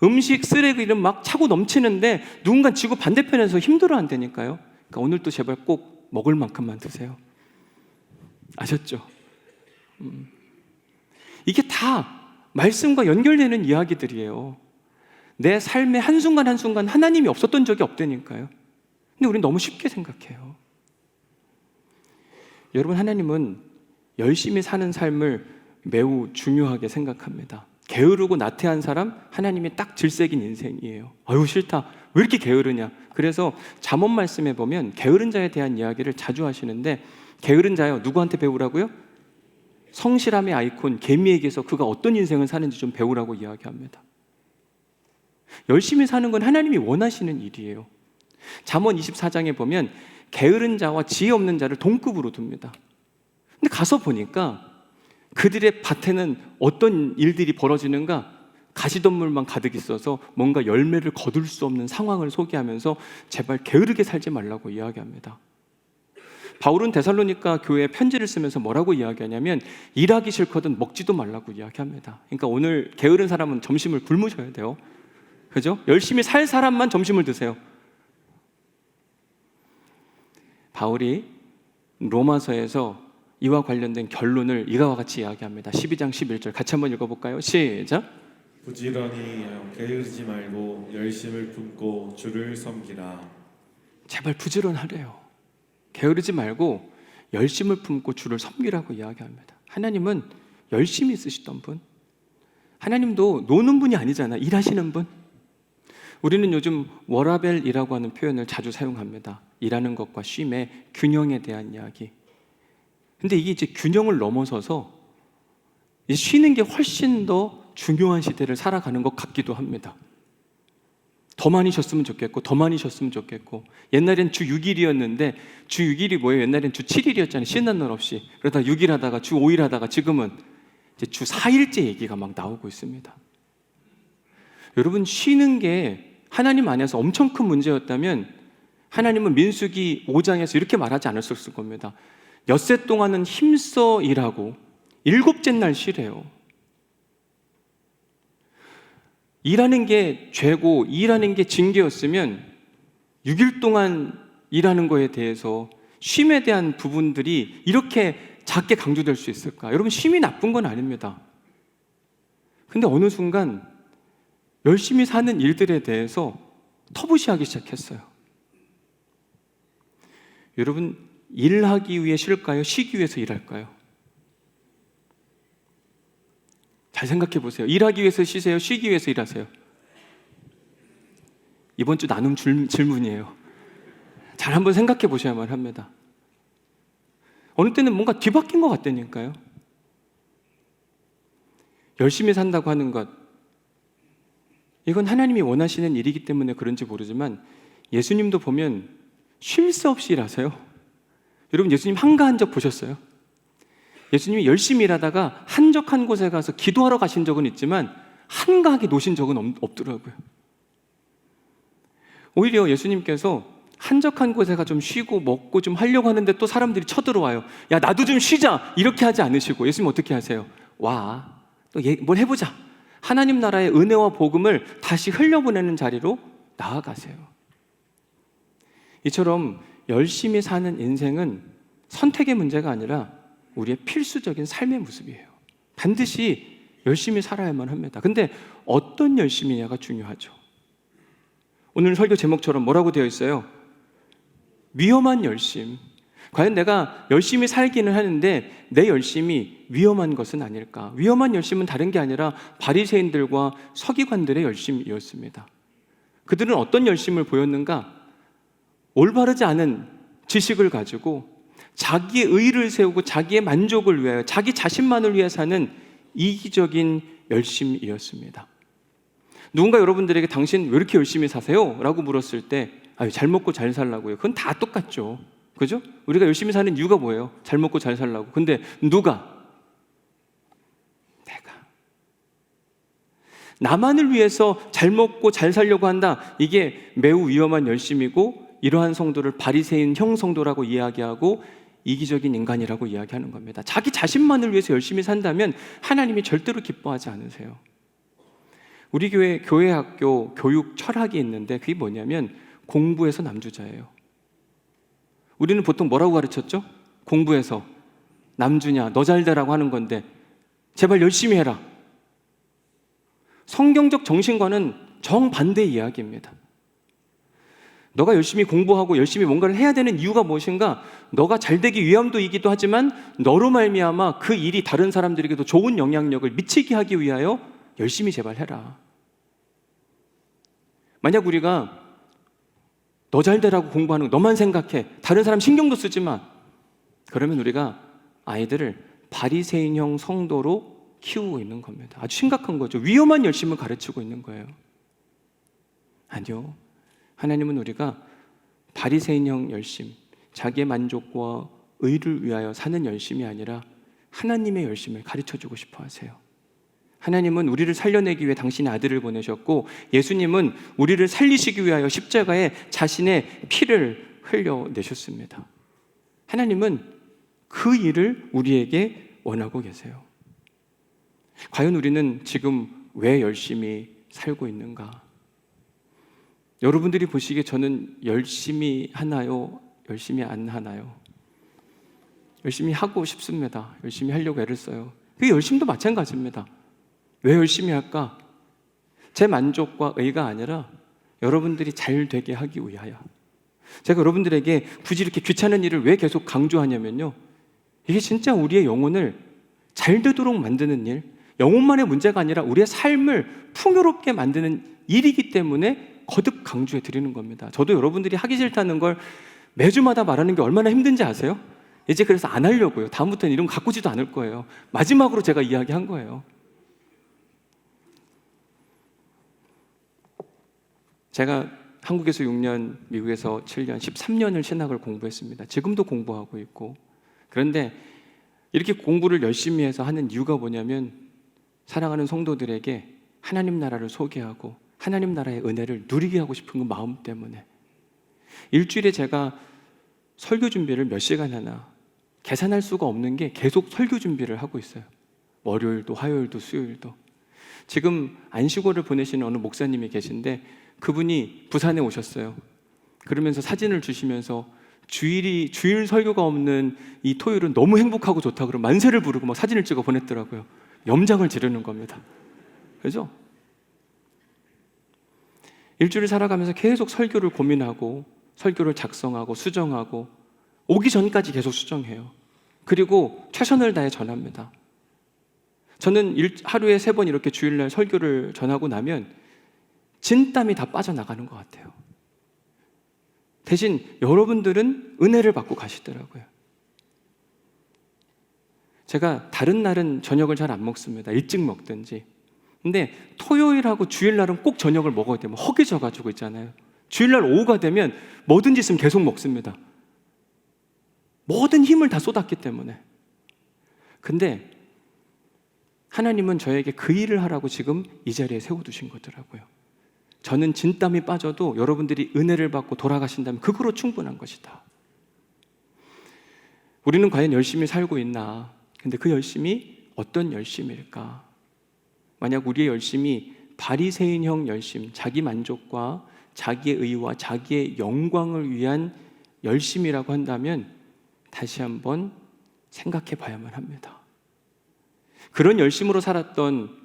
음식 쓰레기를 막 차고 넘치는데 누군가 지구 반대편에서 힘들어 한다니까요. 그러니까 오늘도 제발 꼭 먹을 만큼만 드세요. 아셨죠? 이게 다 말씀과 연결되는 이야기들이에요. 내 삶의 한순간 한순간 하나님이 없었던 적이 없다니까요. 근데 우리는 너무 쉽게 생각해요. 여러분, 하나님은 열심히 사는 삶을 매우 중요하게 생각합니다. 게으르고 나태한 사람, 하나님이 딱 질색인 인생이에요. 아유 싫다, 왜 이렇게 게으르냐. 그래서 잠언 말씀에 보면 게으른 자에 대한 이야기를 자주 하시는데, 게으른 자요, 누구한테 배우라고요? 성실함의 아이콘 개미에게서 그가 어떤 인생을 사는지 좀 배우라고 이야기합니다. 열심히 사는 건 하나님이 원하시는 일이에요. 잠언 24장에 보면 게으른 자와 지혜 없는 자를 동급으로 둡니다. 근데 가서 보니까 그들의 밭에는 어떤 일들이 벌어지는가? 가시덤물만 가득 있어서 뭔가 열매를 거둘 수 없는 상황을 소개하면서 제발 게으르게 살지 말라고 이야기합니다. 바울은 데살로니가 교회에 편지를 쓰면서 뭐라고 이야기하냐면, 일하기 싫거든 먹지도 말라고 이야기합니다. 그러니까 오늘 게으른 사람은 점심을 굶으셔야 돼요. 그죠? 열심히 살 사람만 점심을 드세요. 바울이 로마서에서 이와 관련된 결론을 이와 같이 이야기합니다. 12장 11절 같이 한번 읽어볼까요? 시작. 부지런히 게으르지 말고 열심을 품고 주를 섬기라. 제발 부지런하래요. 게으르지 말고 열심을 품고 주를 섬기라고 이야기합니다. 하나님은 열심히 쓰시던 분, 하나님도 노는 분이 아니잖아. 일하시는 분. 우리는 요즘 워라벨이라고 하는 표현을 자주 사용합니다. 일하는 것과 쉼의 균형에 대한 이야기. 근데 이게 이제 균형을 넘어서서 이제 쉬는 게 훨씬 더 중요한 시대를 살아가는 것 같기도 합니다. 더 많이 쉬었으면 좋겠고, 더 많이 쉬었으면 좋겠고. 옛날엔 주 6일이었는데 주 6일이 뭐예요? 옛날엔 주 7일이었잖아요. 쉬는 날 없이. 그러다 6일 하다가 주 5일 하다가 지금은 이제 주 4일째 얘기가 막 나오고 있습니다. 여러분, 쉬는 게 하나님 안에서 엄청 큰 문제였다면 하나님은 민수기 5장에서 이렇게 말하지 않았을 겁니다. 엿새 동안은 힘써 일하고 일곱째 날 쉬래요. 일하는 게 죄고 일하는 게 징계였으면 6일 동안 일하는 거에 대해서 쉼에 대한 부분들이 이렇게 작게 강조될 수 있을까? 여러분, 쉼이 나쁜 건 아닙니다. 근데 어느 순간 열심히 사는 일들에 대해서 터부시하기 시작했어요. 여러분, 일하기 위해 쉴까요? 쉬기 위해서 일할까요? 잘 생각해 보세요. 일하기 위해서 쉬세요? 쉬기 위해서 일하세요? 이번 주 나눔 질문이에요. 잘 한번 생각해 보셔야만 합니다. 어느 때는 뭔가 뒤바뀐 것 같다니까요. 열심히 산다고 하는 것, 이건 하나님이 원하시는 일이기 때문에 그런지 모르지만 예수님도 보면 쉴 새 없이 일하세요. 여러분, 예수님 한가한 적 보셨어요? 예수님이 열심히 일하다가 한적한 곳에 가서 기도하러 가신 적은 있지만 한가하게 노신 적은 없더라고요. 오히려 예수님께서 한적한 곳에 가 좀 쉬고 먹고 좀 하려고 하는데 또 사람들이 쳐들어와요. 야, 나도 좀 쉬자, 이렇게 하지 않으시고 예수님 어떻게 하세요? 와, 또 뭘 해보자. 하나님 나라의 은혜와 복음을 다시 흘려보내는 자리로 나아가세요. 이처럼 열심히 사는 인생은 선택의 문제가 아니라 우리의 필수적인 삶의 모습이에요. 반드시 열심히 살아야만 합니다. 근데 어떤 열심이냐가 중요하죠. 오늘 설교 제목처럼 뭐라고 되어 있어요? 위험한 열심. 과연 내가 열심히 살기는 하는데 내 열심이 위험한 것은 아닐까? 위험한 열심은 다른 게 아니라 바리새인들과 서기관들의 열심이었습니다. 그들은 어떤 열심을 보였는가? 올바르지 않은 지식을 가지고 자기의 의를 세우고 자기의 만족을 위하여 자기 자신만을 위해 사는 이기적인 열심이었습니다. 누군가 여러분들에게 당신 왜 이렇게 열심히 사세요? 라고 물었을 때 잘 먹고 잘 살라고요. 그건 다 똑같죠. 그죠? 우리가 열심히 사는 이유가 뭐예요? 잘 먹고 잘 살라고. 근데 누가? 내가. 나만을 위해서 잘 먹고 잘 살려고 한다. 이게 매우 위험한 열심이고 이러한 성도를 바리새인형 성도라고 이야기하고 이기적인 인간이라고 이야기하는 겁니다. 자기 자신만을 위해서 열심히 산다면 하나님이 절대로 기뻐하지 않으세요. 우리 교회 학교 교육 철학이 있는데 그게 뭐냐면 공부에서 남주자예요. 우리는 보통 뭐라고 가르쳤죠? 공부해서 남주냐, 너 잘되라고 하는 건데 제발 열심히 해라. 성경적 정신과는 정반대의 이야기입니다. 너가 열심히 공부하고 열심히 뭔가를 해야 되는 이유가 무엇인가? 너가 잘되기 위함도이기도 하지만 너로 말미암아 그 일이 다른 사람들에게도 좋은 영향력을 미치게 하기 위하여 열심히 제발 해라. 만약 우리가 너 잘되라고 공부하는 거 너만 생각해, 다른 사람 신경도 쓰지 마, 그러면 우리가 아이들을 바리새인형 성도로 키우고 있는 겁니다. 아주 심각한 거죠. 위험한 열심을 가르치고 있는 거예요. 아니요, 하나님은 우리가 바리새인형 열심, 자기의 만족과 의를 위하여 사는 열심이 아니라 하나님의 열심을 가르쳐주고 싶어 하세요. 하나님은 우리를 살려내기 위해 당신의 아들을 보내셨고, 예수님은 우리를 살리시기 위하여 십자가에 자신의 피를 흘려내셨습니다. 하나님은 그 일을 우리에게 원하고 계세요. 과연 우리는 지금 왜 열심히 살고 있는가? 여러분들이 보시기에 저는 열심히 하나요? 열심히 안 하나요? 열심히 하고 싶습니다. 열심히 하려고 애를 써요. 그 열심도 마찬가지입니다. 왜 열심히 할까? 제 만족과 의가 아니라 여러분들이 잘 되게 하기 위하여. 제가 여러분들에게 굳이 이렇게 귀찮은 일을 왜 계속 강조하냐면요, 이게 진짜 우리의 영혼을 잘 되도록 만드는 일, 영혼만의 문제가 아니라 우리의 삶을 풍요롭게 만드는 일이기 때문에 거듭 강조해 드리는 겁니다. 저도 여러분들이 하기 싫다는 걸 매주마다 말하는 게 얼마나 힘든지 아세요? 이제 그래서 안 하려고요. 다음부터는 이런 거 가꾸지도 않을 거예요. 마지막으로 제가 이야기한 거예요. 제가 한국에서 6년, 미국에서 7년, 13년을 신학을 공부했습니다. 지금도 공부하고 있고. 그런데 이렇게 공부를 열심히 해서 하는 이유가 뭐냐면 사랑하는 성도들에게 하나님 나라를 소개하고 하나님 나라의 은혜를 누리게 하고 싶은 그 마음 때문에. 일주일에 제가 설교 준비를 몇 시간 하나 계산할 수가 없는 게 계속 설교 준비를 하고 있어요. 월요일도 화요일도 수요일도. 지금 안식월을 보내시는 어느 목사님이 계신데 그분이 부산에 오셨어요. 그러면서 사진을 주시면서 주일 설교가 없는 이 토요일은 너무 행복하고 좋다 그러고 만세를 부르고 막 사진을 찍어 보냈더라고요. 염장을 지르는 겁니다. 그죠? 일주일을 살아가면서 계속 설교를 고민하고 설교를 작성하고 수정하고 오기 전까지 계속 수정해요. 그리고 최선을 다해 전합니다. 저는 하루에 3번 이렇게 주일날 설교를 전하고 나면 진땀이 다 빠져나가는 것 같아요. 대신 여러분들은 은혜를 받고 가시더라고요. 제가 다른 날은 저녁을 잘 안 먹습니다. 일찍 먹든지. 근데 토요일하고 주일날은 꼭 저녁을 먹어야 되면 허기져가지고 있잖아요. 주일날 오후가 되면 뭐든지 있으면 계속 먹습니다. 모든 힘을 다 쏟았기 때문에. 근데 하나님은 저에게 그 일을 하라고 지금 이 자리에 세워두신 거더라고요. 저는 진땀이 빠져도 여러분들이 은혜를 받고 돌아가신다면 그거로 충분한 것이다. 우리는 과연 열심히 살고 있나? 근데 그 열심이 어떤 열심일까? 만약 우리의 열심이 바리새인형 열심, 자기 만족과 자기의 의와 자기의 영광을 위한 열심이라고 한다면 다시 한번 생각해 봐야만 합니다. 그런 열심으로 살았던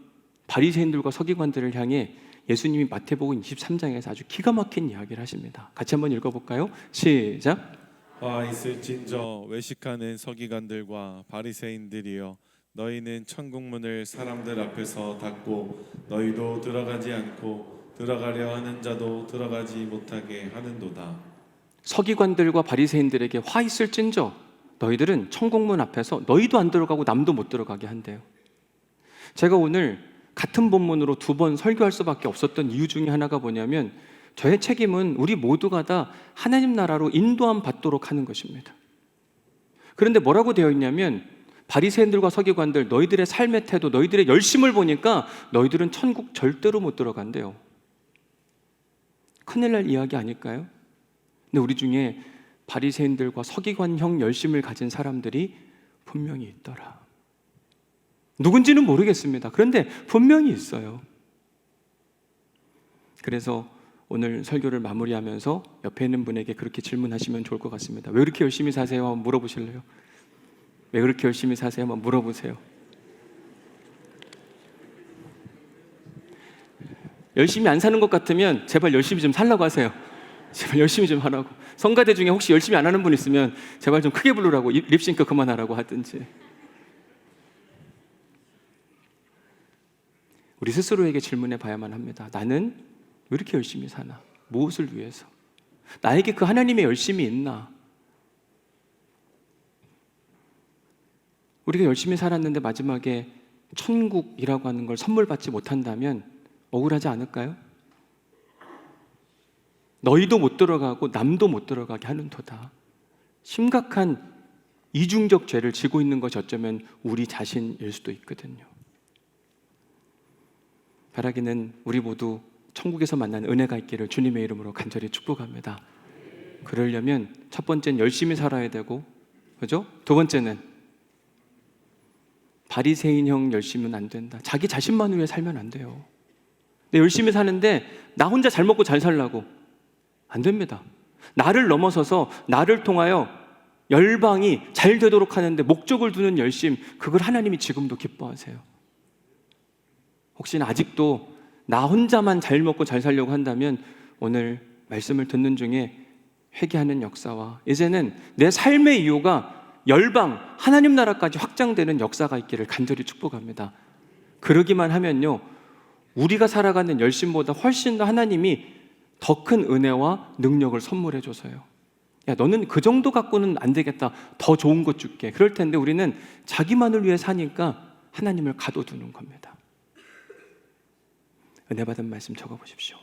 바리새인들과 서기관들을 향해 예수님이 마태복음 23장에서 아주 기가 막힌 이야기를 하십니다. 같이 한번 읽어볼까요? 시작. 와 있을진저 외식하는 서기관들과 바리새인들이여 너희는 천국문을 사람들 앞에서 닫고 너희도 들어가지 않고 들어가려 하는 자도 들어가지 못하게 하는도다. 서기관들과 바리새인들에게 화 있을진저 너희들은 천국문 앞에서 너희도 안 들어가고 남도 못 들어가게 한대요. 제가 오늘 같은 본문으로 2번 설교할 수밖에 없었던 이유 중에 하나가 뭐냐면 저의 책임은 우리 모두가 다 하나님 나라로 인도함 받도록 하는 것입니다. 그런데 뭐라고 되어 있냐면 바리새인들과 서기관들 너희들의 삶의 태도, 너희들의 열심을 보니까 너희들은 천국 절대로 못 들어간대요. 큰일 날 이야기 아닐까요? 근데 우리 중에 바리새인들과 서기관형 열심을 가진 사람들이 분명히 있더라. 누군지는 모르겠습니다. 그런데 분명히 있어요. 그래서 오늘 설교를 마무리하면서 옆에 있는 분에게 그렇게 질문하시면 좋을 것 같습니다. 왜 그렇게 열심히 사세요? 한번 물어보실래요? 왜 그렇게 열심히 사세요? 한번 물어보세요. 열심히 안 사는 것 같으면 제발 열심히 좀 살라고 하세요. 제발 열심히 좀 하라고. 성가대 중에 혹시 열심히 안 하는 분 있으면 제발 좀 크게 부르라고, 립싱크 그만하라고 하든지. 우리 스스로에게 질문해 봐야만 합니다. 나는 왜 이렇게 열심히 사나? 무엇을 위해서? 나에게 그 하나님의 열심이 있나? 우리가 열심히 살았는데 마지막에 천국이라고 하는 걸 선물 받지 못한다면 억울하지 않을까요? 너희도 못 들어가고 남도 못 들어가게 하는 도다. 심각한 이중적 죄를 지고 있는 것이 어쩌면 우리 자신일 수도 있거든요. 바라기는 우리 모두 천국에서 만난 은혜가 있기를 주님의 이름으로 간절히 축복합니다. 그러려면 첫 번째는 열심히 살아야 되고, 그죠? 두 번째는 바리새인형 열심은 안 된다. 자기 자신만 위해 살면 안 돼요. 근데 열심히 사는데 나 혼자 잘 먹고 잘 살라고 안 됩니다. 나를 넘어서서 나를 통하여 열방이 잘 되도록 하는데 목적을 두는 열심, 그걸 하나님이 지금도 기뻐하세요. 혹시나 아직도 나 혼자만 잘 먹고 잘 살려고 한다면 오늘 말씀을 듣는 중에 회개하는 역사와 이제는 내 삶의 이유가 열방, 하나님 나라까지 확장되는 역사가 있기를 간절히 축복합니다. 그러기만 하면요, 우리가 살아가는 열심보다 훨씬 더 하나님이 더 큰 은혜와 능력을 선물해 줘서요. 야, 너는 그 정도 갖고는 안 되겠다. 더 좋은 것 줄게. 그럴 텐데 우리는 자기만을 위해 사니까 하나님을 가둬두는 겁니다. 은혜 받은 말씀 적어보십시오.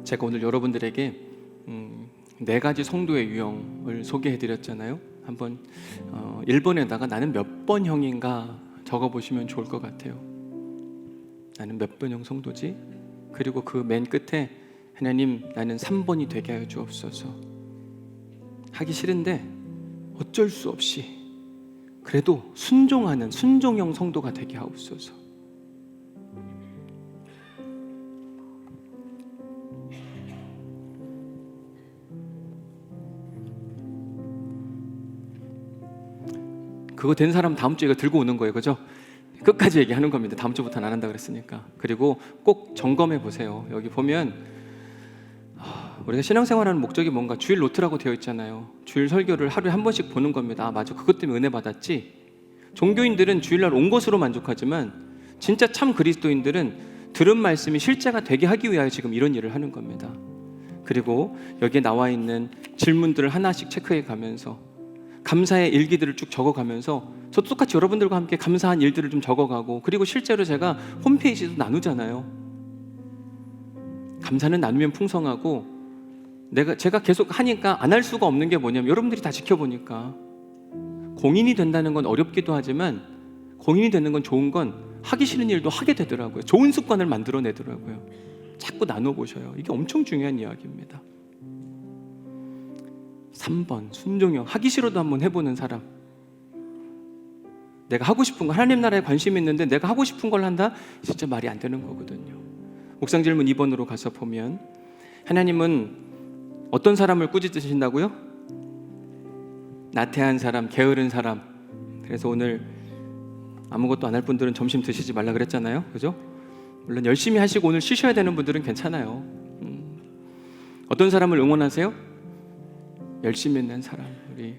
제가 오늘 여러분들에게 4가지 성도의 유형을 소개해드렸잖아요. 한번 1번에다가 나는 몇 번형인가 적어보시면 좋을 것 같아요. 나는 몇 번형 성도지? 그리고 그 맨 끝에 하나님 나는 3번이 되게 하여 주옵소서. 하기 싫은데 어쩔 수 없이 그래도 순종하는 순종형 성도가 되게 하옵소서. 그거 된 사람 다음 주에 들고 오는 거예요. 그죠? 끝까지 얘기하는 겁니다. 다음 주부터는 안 한다 그랬으니까. 그리고 꼭 점검해 보세요. 여기 보면 우리가 신앙생활하는 목적이 뭔가 주일 노트라고 되어 있잖아요. 주일 설교를 하루에 한 번씩 보는 겁니다. 맞아, 그것 때문에 은혜 받았지. 종교인들은 주일날 온 것으로 만족하지만 진짜 참 그리스도인들은 들은 말씀이 실제가 되게 하기 위하여 지금 이런 일을 하는 겁니다. 그리고 여기에 나와 있는 질문들을 하나씩 체크해 가면서 감사의 일기들을 쭉 적어가면서 저도 똑같이 여러분들과 함께 감사한 일들을 좀 적어가고, 그리고 실제로 제가 홈페이지도 나누잖아요. 감사는 나누면 풍성하고, 제가 계속 하니까 안 할 수가 없는 게 뭐냐면 여러분들이 다 지켜보니까 공인이 된다는 건 어렵기도 하지만 공인이 되는 건 좋은 건 하기 싫은 일도 하게 되더라고요. 좋은 습관을 만들어내더라고요. 자꾸 나눠보셔요. 이게 엄청 중요한 이야기입니다. 3번 순종형, 하기 싫어도 한번 해보는 사람. 내가 하고 싶은 거, 하나님 나라에 관심이 있는데 내가 하고 싶은 걸 한다? 진짜 말이 안 되는 거거든요. 묵상 질문 2번으로 가서 보면 하나님은 어떤 사람을 꾸짖으신다고요? 나태한 사람, 게으른 사람. 그래서 오늘 아무것도 안 할 분들은 점심 드시지 말라 그랬잖아요, 그죠? 물론 열심히 하시고 오늘 쉬셔야 되는 분들은 괜찮아요. 어떤 사람을 응원하세요? 열심히 있는 사람. 우리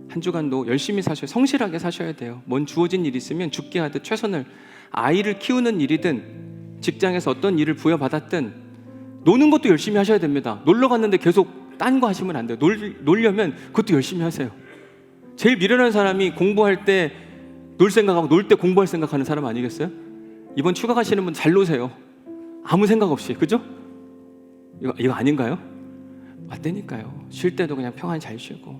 한 주간도 열심히 사셔야, 성실하게 사셔야 돼요. 뭔 주어진 일 있으면 죽게 하듯 최선을, 아이를 키우는 일이든 직장에서 어떤 일을 부여받았든 노는 것도 열심히 하셔야 됩니다. 놀러 갔는데 계속 딴 거 하시면 안 돼요. 놀려면 그것도 열심히 하세요. 제일 미련한 사람이 공부할 때 놀 생각하고 놀 때 공부할 생각하는 사람 아니겠어요? 이번 휴가 가시는 분 잘 노세요. 아무 생각 없이, 그죠? 이거 아닌가요? 맞다니까요. 쉴 때도 그냥 평안히 잘 쉬고.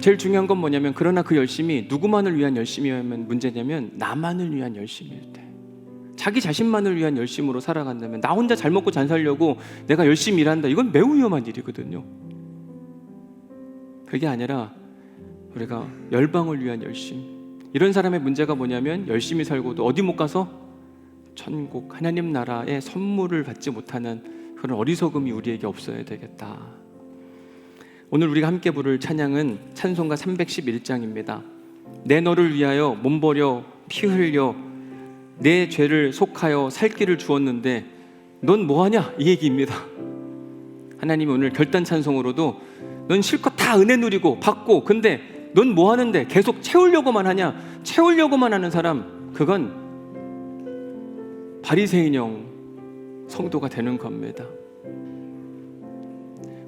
제일 중요한 건 뭐냐면, 그러나 그 열심이 누구만을 위한 열심이면 문제냐면 나만을 위한 열심일 때, 자기 자신만을 위한 열심으로 살아간다면, 나 혼자 잘 먹고 잘 살려고 내가 열심히 일한다, 이건 매우 위험한 일이거든요. 그게 아니라 우리가 열방을 위한 열심. 이런 사람의 문제가 뭐냐면, 열심히 살고도 어디 못 가서 천국 하나님 나라의 선물을 받지 못하는 그런 어리석음이 우리에게 없어야 되겠다. 오늘 우리가 함께 부를 찬양은 찬송가 311장입니다. 내 너를 위하여 몸 버려 피 흘려 내 죄를 속하여 살 길을 주었는데 넌 뭐하냐, 이 얘기입니다. 하나님이 오늘 결단 찬송으로도 넌 실컷 다 은혜 누리고 받고, 근데 넌 뭐하는데 계속 채우려고만 하냐, 채우려고만 하는 사람, 그건 바리새인형 성도가 되는 겁니다.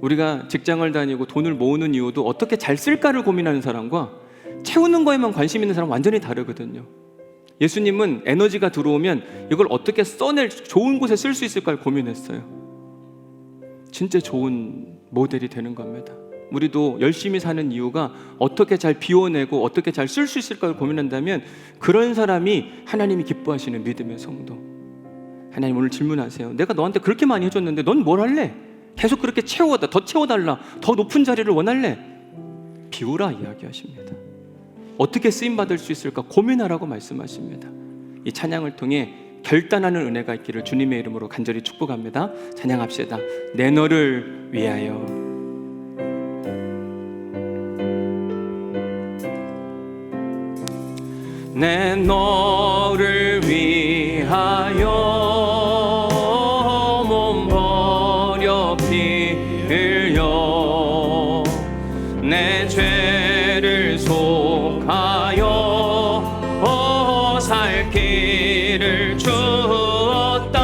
우리가 직장을 다니고 돈을 모으는 이유도 어떻게 잘 쓸까를 고민하는 사람과 채우는 거에만 관심 있는 사람 완전히 다르거든요. 예수님은 에너지가 들어오면 이걸 어떻게 써낼, 좋은 곳에 쓸 수 있을까를 고민했어요. 진짜 좋은 모델이 되는 겁니다. 우리도 열심히 사는 이유가 어떻게 잘 비워내고 어떻게 잘 쓸 수 있을까를 고민한다면, 그런 사람이 하나님이 기뻐하시는 믿음의 성도. 하나님 오늘 질문하세요. 내가 너한테 그렇게 많이 해줬는데 넌 뭘 할래? 계속 그렇게 채워다, 더 채워달라, 더 높은 자리를 원할래? 비우라 이야기하십니다. 어떻게 쓰임받을 수 있을까 고민하라고 말씀하십니다. 이 찬양을 통해 결단하는 은혜가 있기를 주님의 이름으로 간절히 축복합니다. 찬양합시다. 내 너를 위하여. 내 너를 위하여 몸 버려 피 흘려 내 죄를 속하여 살 길을 주었다.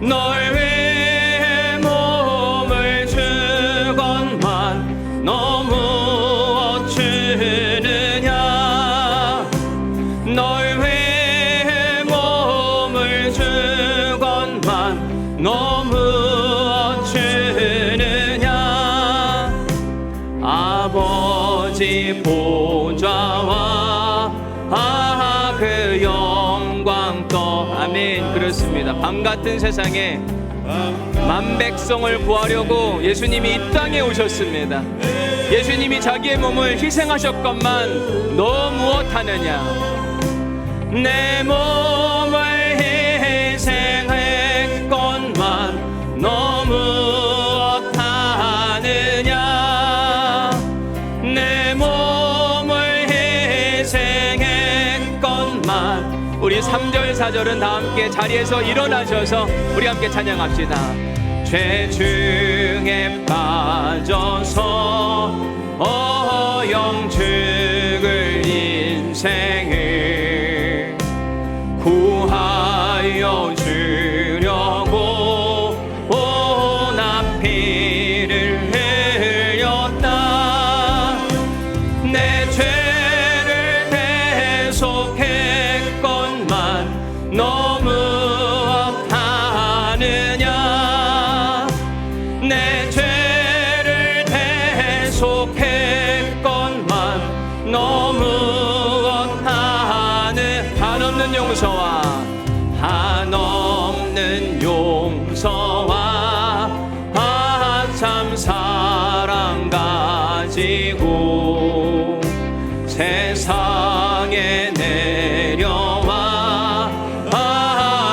널 위해 몸을 주건만 너무 널 위해 몸을 주건만 너무 어추느냐. 아버지 보좌와 그 영광 또 아멘. 그렇습니다. 밤같은 세상에 만백성을 구하려고 예수님이 이 땅에 오셨습니다. 예수님이 자기의 몸을 희생하셨건만 너 무엇하느냐. 내 몸을 희생했건만 너 무엇하느냐. 내 몸을 희생했건만. 우리 3절 4절은 다 함께 자리에서 일어나셔서 우리 함께 찬양합시다. 죄 중에 빠져서 영죽을 인생을 구하여 주려고 나 피를 흘렸다. 내 죄를 대속했건만 너 무엇하느냐. 내 죄를 대속했건만 너 무엇하느. 한없는 용서와 한없는 용서와 참 사랑 가지고 세상에 내려와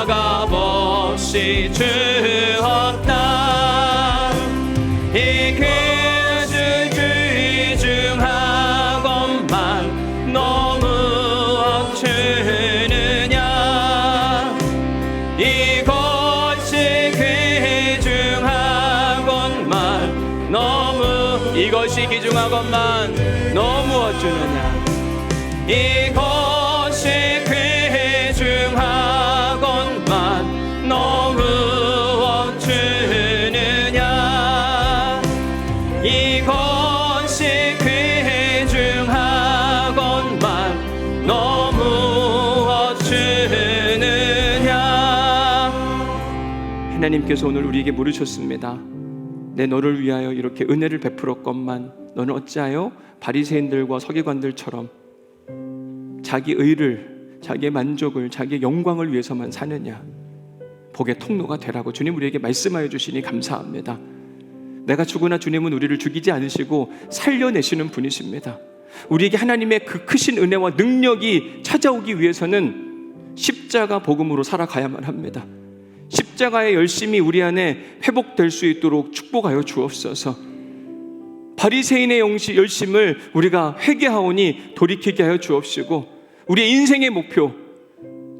값없이 주어 것만 너무 어쩌느냐. 이것이 귀중하건만 너무 어쩌느냐. 이것이 귀중하건만 너무 어쩌느냐. 하나님께서 오늘 우리에게 물으셨습니다. 내 너를 위하여 이렇게 은혜를 베풀었건만 너는 어찌하여 바리새인들과 서기관들처럼 자기 의를, 자기의 만족을, 자기의 영광을 위해서만 사느냐. 복의 통로가 되라고 주님 우리에게 말씀하여 주시니 감사합니다. 내가 죽으나 주님은 우리를 죽이지 않으시고 살려내시는 분이십니다. 우리에게 하나님의 그 크신 은혜와 능력이 찾아오기 위해서는 십자가 복음으로 살아가야만 합니다. 십자가의 열심이 우리 안에 회복될 수 있도록 축복하여 주옵소서. 바리새인의 열심을 우리가 회개하오니 돌이키게 하여 주옵시고, 우리의 인생의 목표,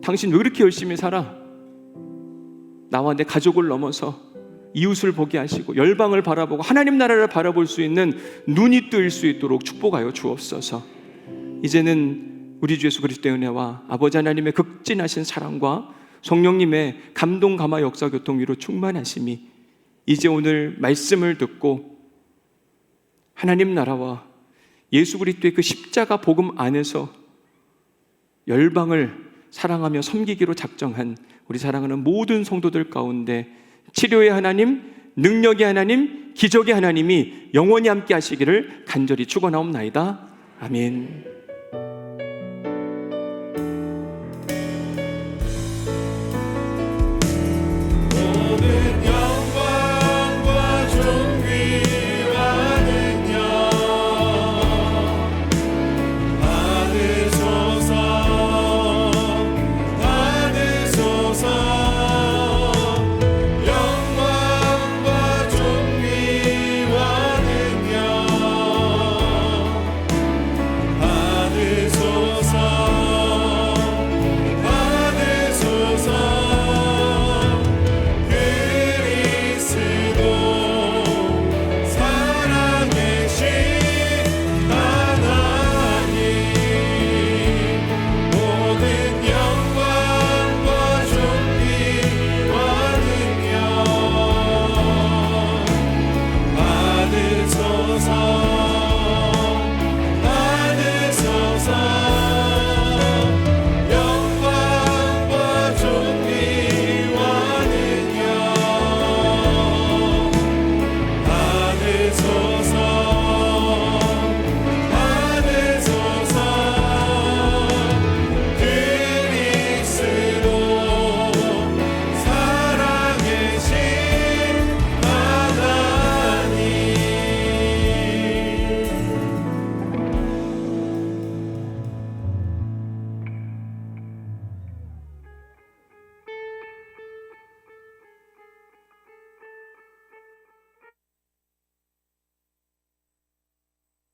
당신 왜 그렇게 열심히 살아? 나와 내 가족을 넘어서 이웃을 보게 하시고 열방을 바라보고 하나님 나라를 바라볼 수 있는 눈이 뜨일 수 있도록 축복하여 주옵소서. 이제는 우리 주 예수 그리스도의 은혜와 아버지 하나님의 극진하신 사랑과 성령님의 감동 감화 역사 교통 위로 충만하심이 이제 오늘 말씀을 듣고 하나님 나라와 예수 그리스도의 그 십자가 복음 안에서 열방을 사랑하며 섬기기로 작정한 우리 사랑하는 모든 성도들 가운데 치료의 하나님, 능력의 하나님, 기적의 하나님이 영원히 함께 하시기를 간절히 축원하옵나이다. 아멘.